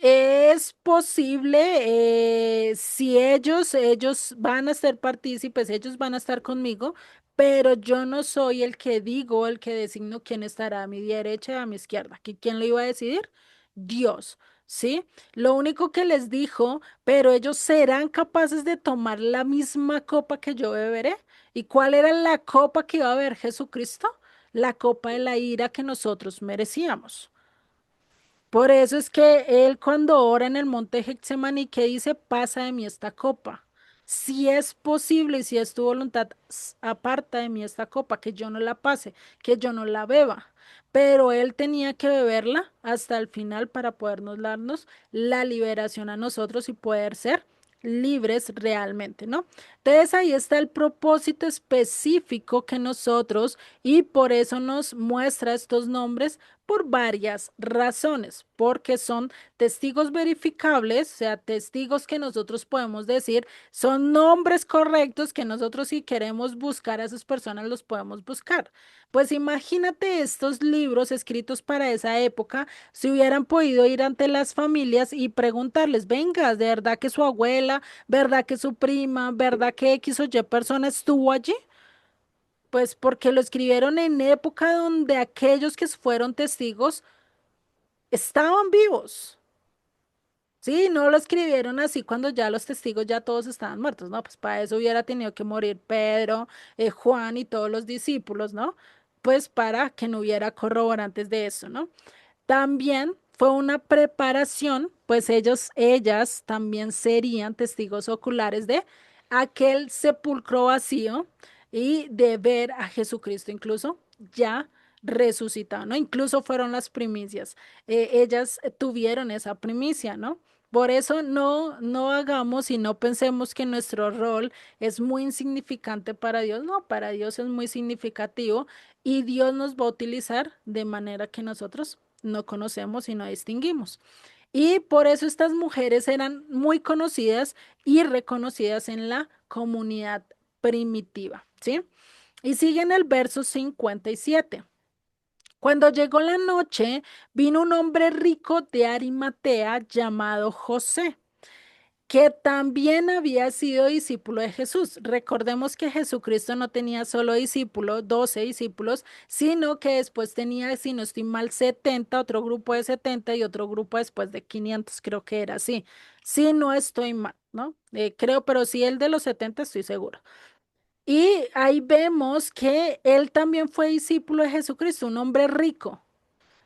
Es posible, si ellos van a ser partícipes, ellos van a estar conmigo, pero yo no soy el que digo, el que designo quién estará a mi derecha y a mi izquierda. ¿Quién lo iba a decidir? Dios, ¿sí? Lo único que les dijo, pero ellos serán capaces de tomar la misma copa que yo beberé. ¿Y cuál era la copa que iba a beber Jesucristo? La copa de la ira que nosotros merecíamos. Por eso es que él cuando ora en el monte Getsemaní, que dice, pasa de mí esta copa. Si es posible y si es tu voluntad, aparta de mí esta copa, que yo no la pase, que yo no la beba. Pero él tenía que beberla hasta el final para podernos darnos la liberación a nosotros y poder ser libres realmente, ¿no? Entonces ahí está el propósito específico que nosotros, y por eso nos muestra estos nombres por varias razones, porque son testigos verificables, o sea, testigos que nosotros podemos decir, son nombres correctos que nosotros si queremos buscar a esas personas los podemos buscar. Pues imagínate estos libros escritos para esa época, si hubieran podido ir ante las familias y preguntarles, venga, ¿de verdad que su abuela, verdad que su prima, verdad que X o Y persona estuvo allí? Pues porque lo escribieron en época donde aquellos que fueron testigos estaban vivos. Sí, no lo escribieron así cuando ya los testigos ya todos estaban muertos, ¿no? Pues para eso hubiera tenido que morir Pedro, Juan y todos los discípulos, ¿no? Pues para que no hubiera corroborantes de eso, ¿no? También fue una preparación, pues ellas también serían testigos oculares de aquel sepulcro vacío y de ver a Jesucristo incluso ya resucitado, ¿no? Incluso fueron las primicias. Ellas tuvieron esa primicia, ¿no? Por eso no hagamos y no pensemos que nuestro rol es muy insignificante para Dios. No, para Dios es muy significativo y Dios nos va a utilizar de manera que nosotros no conocemos y no distinguimos. Y por eso estas mujeres eran muy conocidas y reconocidas en la comunidad primitiva, ¿sí? Y sigue en el verso 57. Cuando llegó la noche, vino un hombre rico de Arimatea llamado José, que también había sido discípulo de Jesús. Recordemos que Jesucristo no tenía solo discípulos, 12 discípulos, sino que después tenía, si no estoy mal, 70, otro grupo de 70 y otro grupo después de 500, creo que era así. Si no estoy mal, ¿no? Creo, pero sí el de los 70 estoy seguro. Y ahí vemos que él también fue discípulo de Jesucristo, un hombre rico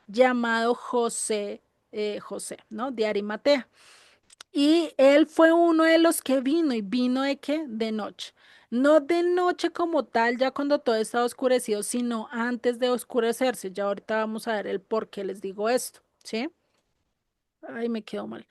llamado José, ¿no? De Arimatea. Y él fue uno de los que vino, y vino de qué? De noche. No de noche como tal, ya cuando todo está oscurecido, sino antes de oscurecerse. Ya ahorita vamos a ver el por qué les digo esto, ¿sí? Ay, me quedó mal.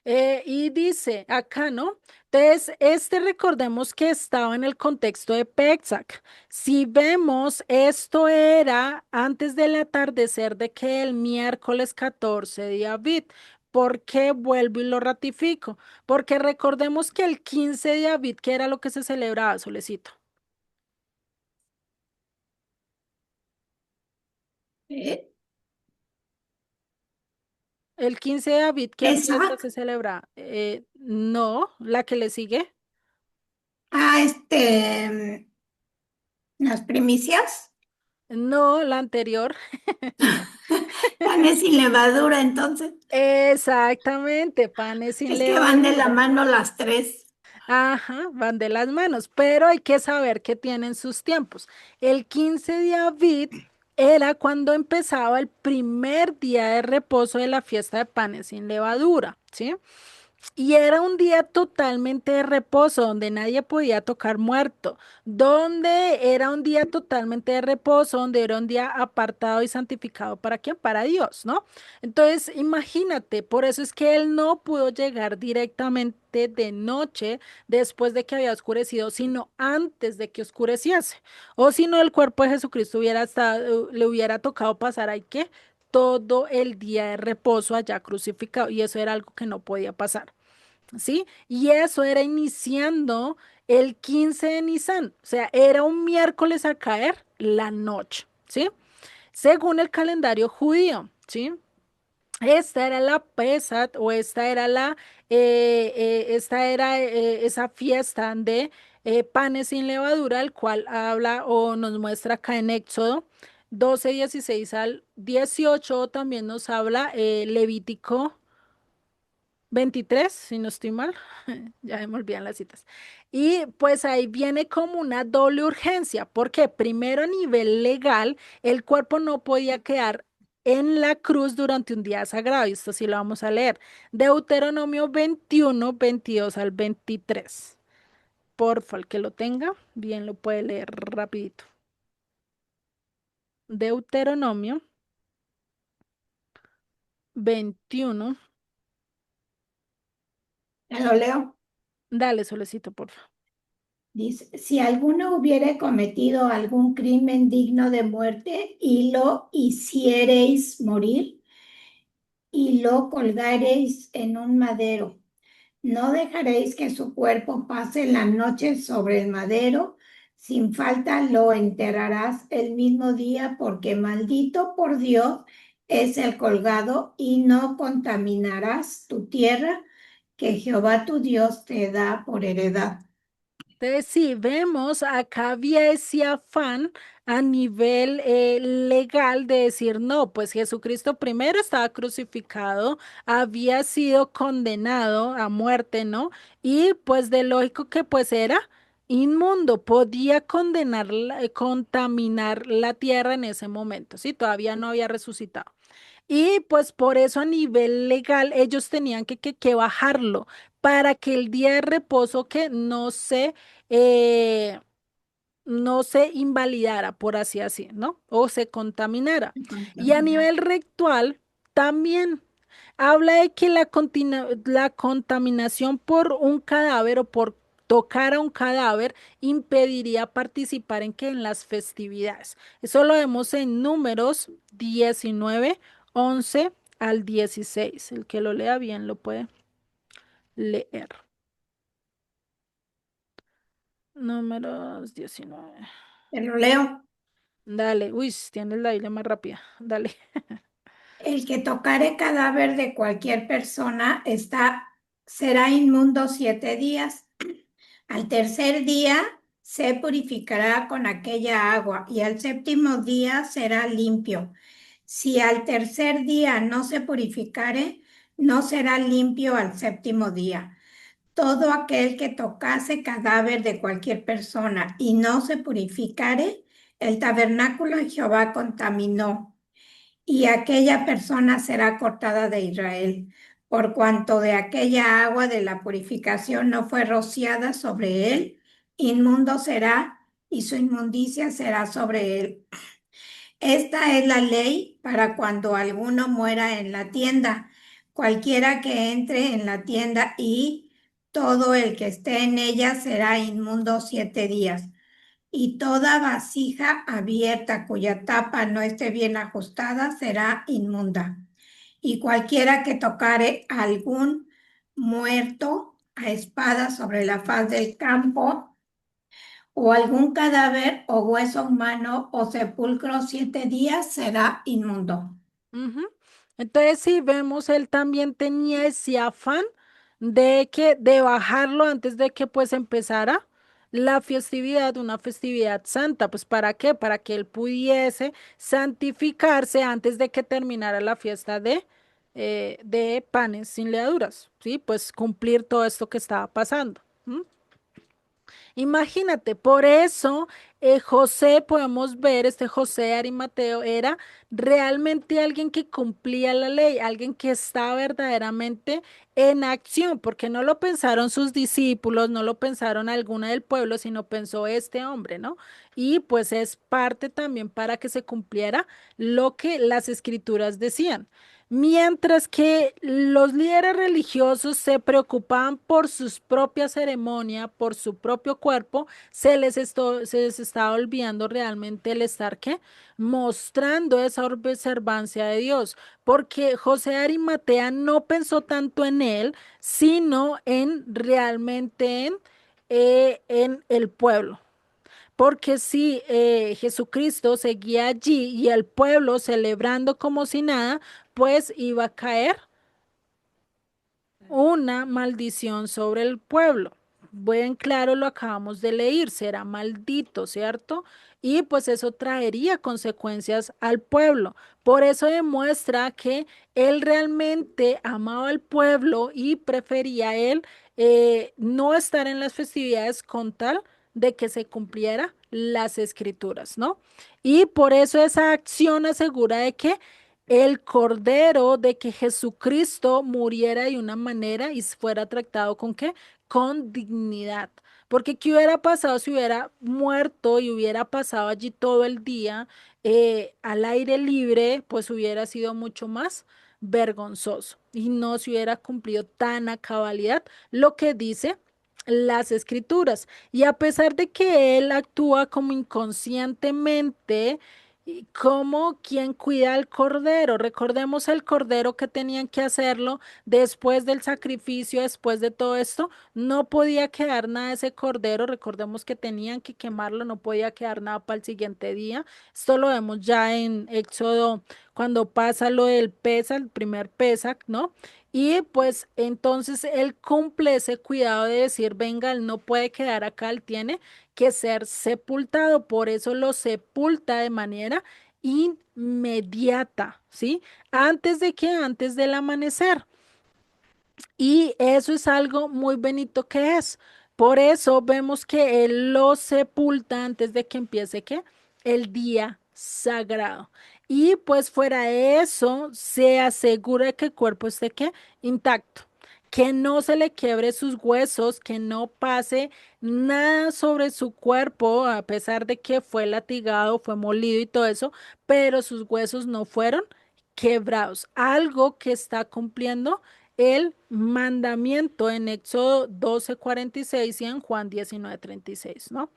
Y dice acá, ¿no? Entonces, este recordemos que estaba en el contexto de Pexac. Si vemos, esto era antes del atardecer de que el miércoles 14 de Abid. ¿Por qué vuelvo y lo ratifico? Porque recordemos que el 15 de Abid, que era lo que se celebraba, Solecito. Eh, El 15 de Abid, ¿qué fiesta Pesach. se celebra? No, la que le sigue. Ah, las primicias. No, la anterior. Panes sin levadura, entonces. Exactamente, panes sin Es que van de la levadura. mano las tres. Ajá, van de las manos, pero hay que saber que tienen sus tiempos. El 15 de Aviv era cuando empezaba el primer día de reposo de la fiesta de panes sin levadura, ¿sí? Y era un día totalmente de reposo, donde nadie podía tocar muerto, donde era un día totalmente de reposo, donde era un día apartado y santificado para quién, para Dios, ¿no? Entonces, imagínate, por eso es que él no pudo llegar directamente de noche después de que había oscurecido, sino antes de que oscureciese. O si no, el cuerpo de Jesucristo hubiera estado, le hubiera tocado pasar ahí que todo el día de reposo allá crucificado, y eso era algo que no podía pasar. ¿Sí? Y eso era iniciando el 15 de Nisan, o sea, era un miércoles a caer la noche, ¿sí? Según el calendario judío, ¿sí? Esta era la Pesat o esta era esa fiesta de panes sin levadura, el cual habla o nos muestra acá en Éxodo 12 16 al 18, también nos habla Levítico 23 si no estoy mal, ya me olvidan las citas. Y pues ahí viene como una doble urgencia, porque primero a nivel legal, el cuerpo no podía quedar en la cruz durante un día sagrado, y esto sí lo vamos a leer. Deuteronomio 21 22 al 23. Porfa, el que lo tenga, bien lo puede leer rapidito. Deuteronomio 21. Te lo leo. Dale, solecito, porfa. Dice, si alguno hubiere cometido algún crimen digno de muerte y lo hiciereis morir y lo colgareis en un madero, no dejaréis que su cuerpo pase la noche sobre el madero, sin falta lo enterrarás el mismo día, porque maldito por Dios es el colgado, y no contaminarás tu tierra que Jehová tu Dios te da por heredad. Entonces, sí, vemos acá había ese afán a nivel legal de decir, no, pues Jesucristo primero estaba crucificado, había sido condenado a muerte, ¿no? Y pues de lógico que pues era inmundo, podía condenar, contaminar la tierra en ese momento, ¿sí? Todavía no había resucitado. Y pues por eso a nivel legal ellos tenían que bajarlo para que el día de reposo que eh, no se invalidara, por así, ¿no? O se contaminara. Y a nivel ritual también habla de que la contaminación por un cadáver o por tocar a un cadáver impediría participar en que en las festividades. Eso lo vemos en Números 19 11 al 16. El que lo lea bien lo puede leer. Números 19. Te lo leo. Dale, uy, tienes la isla más rápida. Dale. El que tocare cadáver de cualquier persona será inmundo 7 días. Al tercer día se purificará con aquella agua, y al séptimo día será limpio. Si al tercer día no se purificare, no será limpio al séptimo día. Todo aquel que tocase cadáver de cualquier persona y no se purificare, el tabernáculo de Jehová contaminó, y aquella persona será cortada de Israel, por cuanto de aquella agua de la purificación no fue rociada sobre él, inmundo será, y su inmundicia será sobre él. Esta es la ley para cuando alguno muera en la tienda. Cualquiera que entre en la tienda y todo el que esté en ella será inmundo 7 días. Y toda vasija abierta cuya tapa no esté bien ajustada será inmunda. Y cualquiera que tocare a algún muerto a espada sobre la faz del campo, o algún cadáver o hueso humano o sepulcro 7 días, será inmundo. Ujú. Entonces, sí, vemos, él también tenía ese afán de bajarlo antes de que pues empezara la festividad, una festividad santa. Pues ¿para qué? Para que él pudiese santificarse antes de que terminara la fiesta de panes sin levaduras, ¿sí? Pues cumplir todo esto que estaba pasando. ¿M? Imagínate, por eso José, podemos ver, este José de Arimateo era realmente alguien que cumplía la ley, alguien que está verdaderamente en acción, porque no lo pensaron sus discípulos, no lo pensaron alguna del pueblo, sino pensó este hombre, ¿no? Y pues es parte también para que se cumpliera lo que las escrituras decían. Mientras que los líderes religiosos se preocupaban por sus propias ceremonias, por su propio cuerpo, se les estaba olvidando realmente el estar ¿qué? Mostrando esa observancia de Dios, porque José de Arimatea no pensó tanto en él, sino en realmente en el pueblo. Porque si Jesucristo seguía allí y el pueblo celebrando como si nada, pues iba a caer una maldición sobre el pueblo. Buen claro lo acabamos de leer, será maldito, ¿cierto? Y pues eso traería consecuencias al pueblo. Por eso demuestra que él realmente amaba al pueblo y prefería él no estar en las festividades con tal de que se cumpliera las escrituras, ¿no? Y por eso esa acción asegura de que el cordero, de que Jesucristo muriera de una manera y fuera tratado con qué? Con dignidad. Porque ¿qué hubiera pasado si hubiera muerto y hubiera pasado allí todo el día al aire libre? Pues hubiera sido mucho más vergonzoso y no se hubiera cumplido tan a cabalidad lo que dice las escrituras. Y a pesar de que él actúa como inconscientemente, y como quien cuida al cordero. Recordemos el cordero que tenían que hacerlo después del sacrificio, después de todo esto. No podía quedar nada de ese cordero. Recordemos que tenían que quemarlo, no podía quedar nada para el siguiente día. Esto lo vemos ya en Éxodo, cuando pasa lo del Pesa, el primer Pesac, ¿no? Y pues entonces él cumple ese cuidado de decir, venga, él no puede quedar acá, él tiene que ser sepultado, por eso lo sepulta de manera inmediata, ¿sí? Antes del amanecer. Y eso es algo muy bonito que es. Por eso vemos que él lo sepulta antes de que empiece ¿qué? El día sagrado. Y pues fuera de eso, se asegura que el cuerpo esté ¿qué? Intacto. Que no se le quiebre sus huesos, que no pase nada sobre su cuerpo, a pesar de que fue latigado, fue molido y todo eso, pero sus huesos no fueron quebrados. Algo que está cumpliendo el mandamiento en Éxodo 12:46 y en Juan 19:36, ¿no?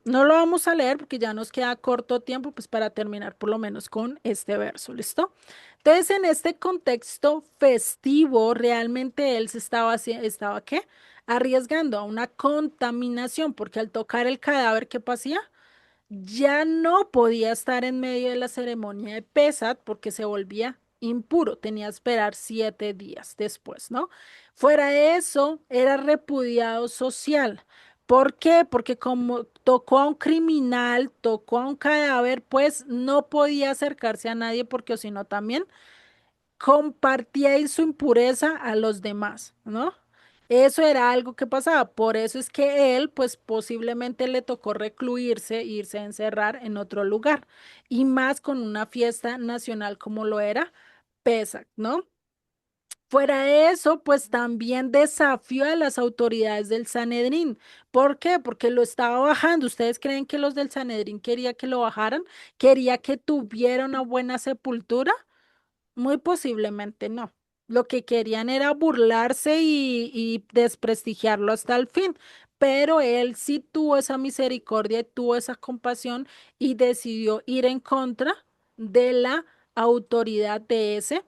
No lo vamos a leer porque ya nos queda corto tiempo, pues para terminar por lo menos con este verso, ¿listo? Entonces, en este contexto festivo, realmente él se estaba ¿qué? Arriesgando a una contaminación, porque al tocar el cadáver, ¿qué pasía? Ya no podía estar en medio de la ceremonia de Pesat porque se volvía impuro, tenía que esperar 7 días después, ¿no? Fuera de eso, era repudiado social. ¿Por qué? Porque como tocó a un criminal, tocó a un cadáver, pues no podía acercarse a nadie porque o si no también compartía ahí su impureza a los demás, ¿no? Eso era algo que pasaba, por eso es que él, pues posiblemente le tocó recluirse, irse a encerrar en otro lugar, y más con una fiesta nacional como lo era Pesach, ¿no? Fuera de eso, pues también desafió a las autoridades del Sanedrín. ¿Por qué? Porque lo estaba bajando. ¿Ustedes creen que los del Sanedrín quería que lo bajaran? ¿Quería que tuviera una buena sepultura? Muy posiblemente no. Lo que querían era burlarse y desprestigiarlo hasta el fin. Pero él sí tuvo esa misericordia y tuvo esa compasión y decidió ir en contra de la autoridad de ese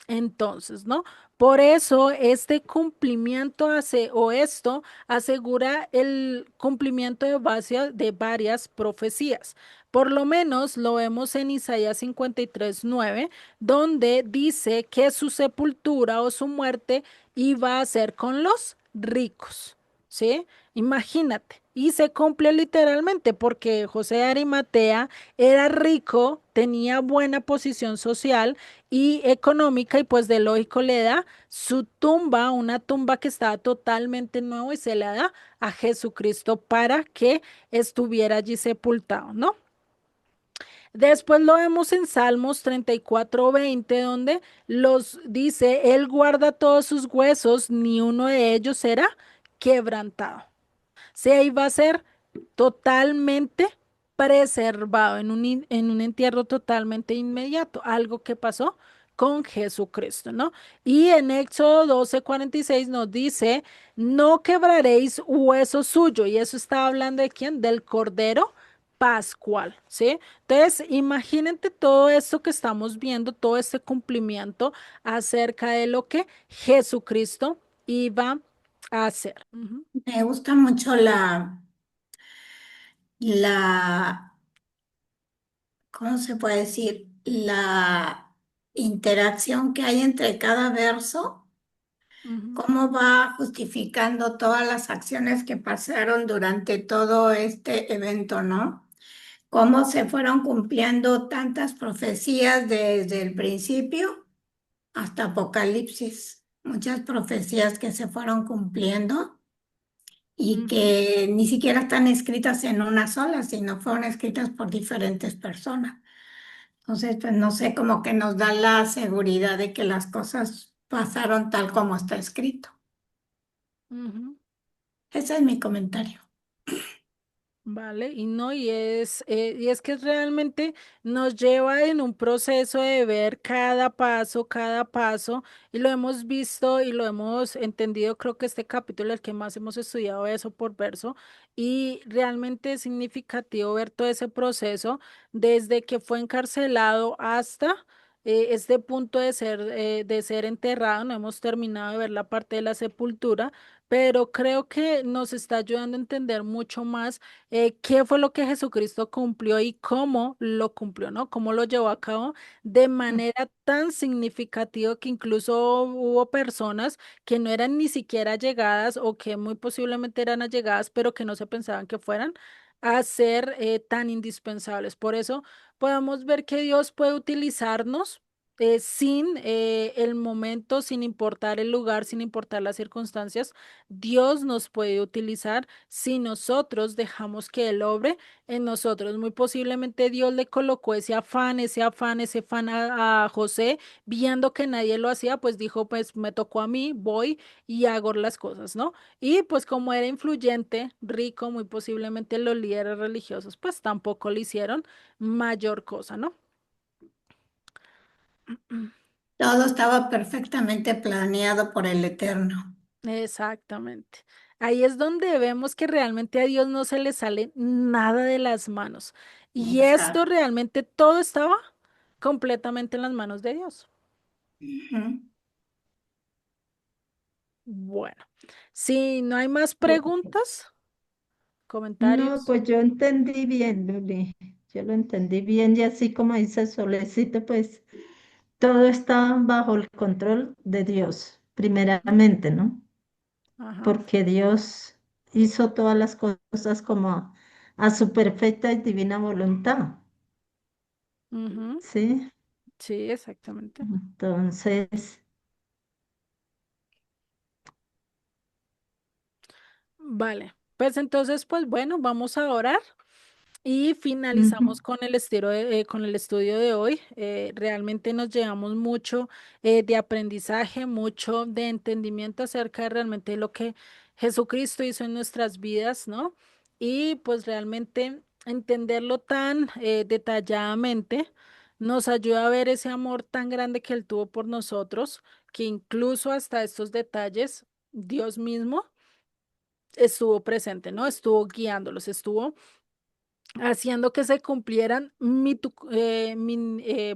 entonces, ¿no? Por eso este cumplimiento hace o esto asegura el cumplimiento de varias profecías. Por lo menos lo vemos en Isaías 53:9 donde dice que su sepultura o su muerte iba a ser con los ricos, ¿sí? Imagínate. Y se cumple literalmente porque José de Arimatea era rico, tenía buena posición social y económica y pues de lógico le da su tumba, una tumba que estaba totalmente nueva y se la da a Jesucristo para que estuviera allí sepultado, ¿no? Después lo vemos en Salmos 34:20, donde los dice, Él guarda todos sus huesos, ni uno de ellos será quebrantado. Se iba a ser totalmente preservado en un entierro totalmente inmediato, algo que pasó con Jesucristo, ¿no? Y en Éxodo 12:46 nos dice, no quebraréis hueso suyo, y eso está hablando de quién, del Cordero Pascual, ¿sí? Entonces, imagínate todo esto que estamos viendo, todo este cumplimiento acerca de lo que Jesucristo iba a hacer. Ujú, Me gusta mucho la, ¿cómo se puede decir? La interacción que hay entre cada verso, ujú. cómo va justificando todas las acciones que pasaron durante todo este evento, ¿no? Cómo se fueron cumpliendo tantas profecías desde el principio hasta Apocalipsis, muchas profecías que se fueron cumpliendo y Ujú, que ni siquiera están escritas en una sola, sino fueron escritas por diferentes personas. Entonces, pues no sé, como que nos da la seguridad de que las cosas pasaron tal como está escrito. ujú. Ese es mi comentario. Vale, y no, y es que realmente nos lleva en un proceso de ver cada paso, y lo hemos visto y lo hemos entendido, creo que este capítulo es el que más hemos estudiado eso por verso, y realmente es significativo ver todo ese proceso desde que fue encarcelado hasta este punto de ser enterrado, no hemos terminado de ver la parte de la sepultura, pero creo que nos está ayudando a entender mucho más qué fue lo que Jesucristo cumplió y cómo lo cumplió, ¿no? Cómo lo llevó a cabo de manera tan significativa que incluso hubo personas que no eran ni siquiera llegadas o que muy posiblemente eran allegadas, pero que no se pensaban que fueran a ser tan indispensables. Por eso podemos ver que Dios puede utilizarnos. Sin el momento, sin importar el lugar, sin importar las circunstancias, Dios nos puede utilizar si nosotros dejamos que Él obre en nosotros. Muy posiblemente Dios le colocó ese afán a José, viendo que nadie lo hacía, pues dijo, pues me tocó a mí, voy y hago las cosas, ¿no? Y pues como era influyente, rico, muy posiblemente los líderes religiosos, pues tampoco le hicieron mayor cosa, ¿no? Todo estaba perfectamente planeado por el Eterno. Exactamente. Ahí es donde vemos que realmente a Dios no se le sale nada de las manos. Y esto Exacto. realmente todo estaba completamente en las manos de Dios. Ujú. Bueno, si no hay más Bu- preguntas, No, comentarios. pues yo entendí bien, Luli. Yo lo entendí bien y así como dice Solecito, pues todo está bajo el control de Dios, Ujú, primeramente, ¿no? ajá, Porque Dios hizo todas las cosas como a su perfecta y divina voluntad, ujú, ¿sí? sí, exactamente. Entonces, Vale, pues entonces, pues bueno, vamos a orar. Y ujú, finalizamos con el con el estudio de hoy. Realmente nos llevamos mucho de aprendizaje, mucho de entendimiento acerca de realmente lo que Jesucristo hizo en nuestras vidas, ¿no? Y pues realmente entenderlo tan detalladamente nos ayuda a ver ese amor tan grande que Él tuvo por nosotros, que incluso hasta estos detalles, Dios mismo estuvo presente, ¿no? Estuvo guiándolos, estuvo haciendo que se cumplieran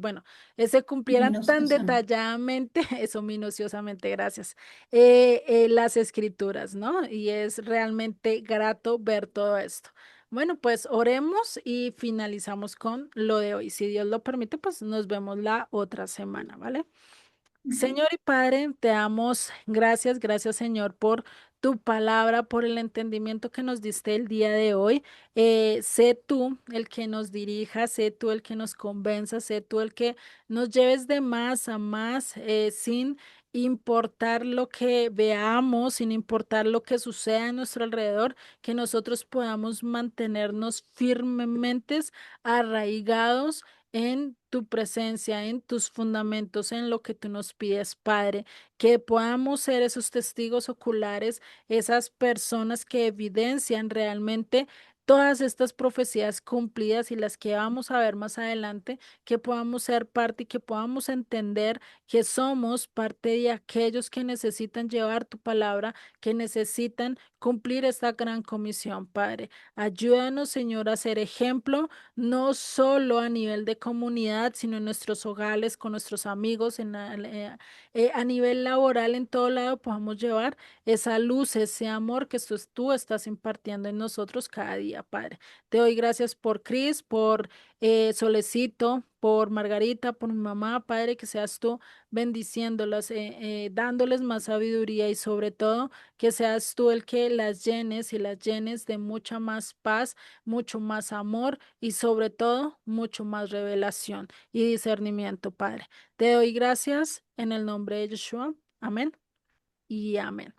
bueno, se cumplieran tan Minuciosamente. detalladamente, eso minuciosamente, gracias, las escrituras, ¿no? Y es realmente grato ver todo esto. Bueno, pues oremos y finalizamos con lo de hoy. Si Dios lo permite, pues nos vemos la otra semana, ¿vale? Ujú. Señor y Padre, te damos gracias, gracias Señor por tu palabra, por el entendimiento que nos diste el día de hoy. Sé tú el que nos dirija, sé tú el que nos convenza, sé tú el que nos lleves de más a más, sin importar lo que veamos, sin importar lo que suceda a nuestro alrededor, que nosotros podamos mantenernos firmemente arraigados en tu presencia, en tus fundamentos, en lo que tú nos pides, Padre, que podamos ser esos testigos oculares, esas personas que evidencian realmente todas estas profecías cumplidas y las que vamos a ver más adelante, que podamos ser parte y que podamos entender que somos parte de aquellos que necesitan llevar tu palabra, que necesitan cumplir esta gran comisión, Padre. Ayúdanos, Señor, a ser ejemplo, no solo a nivel de comunidad, sino en nuestros hogares, con nuestros amigos, a nivel laboral, en todo lado, podamos llevar esa luz, ese amor que tú estás impartiendo en nosotros cada día, Padre. Te doy gracias por Cris, por Solecito, por Margarita, por mi mamá, Padre, que seas tú bendiciéndolas, dándoles más sabiduría y sobre todo que seas tú el que las llenes y las llenes de mucha más paz, mucho más amor y sobre todo mucho más revelación y discernimiento, Padre. Te doy gracias en el nombre de Yeshua. Amén y amén.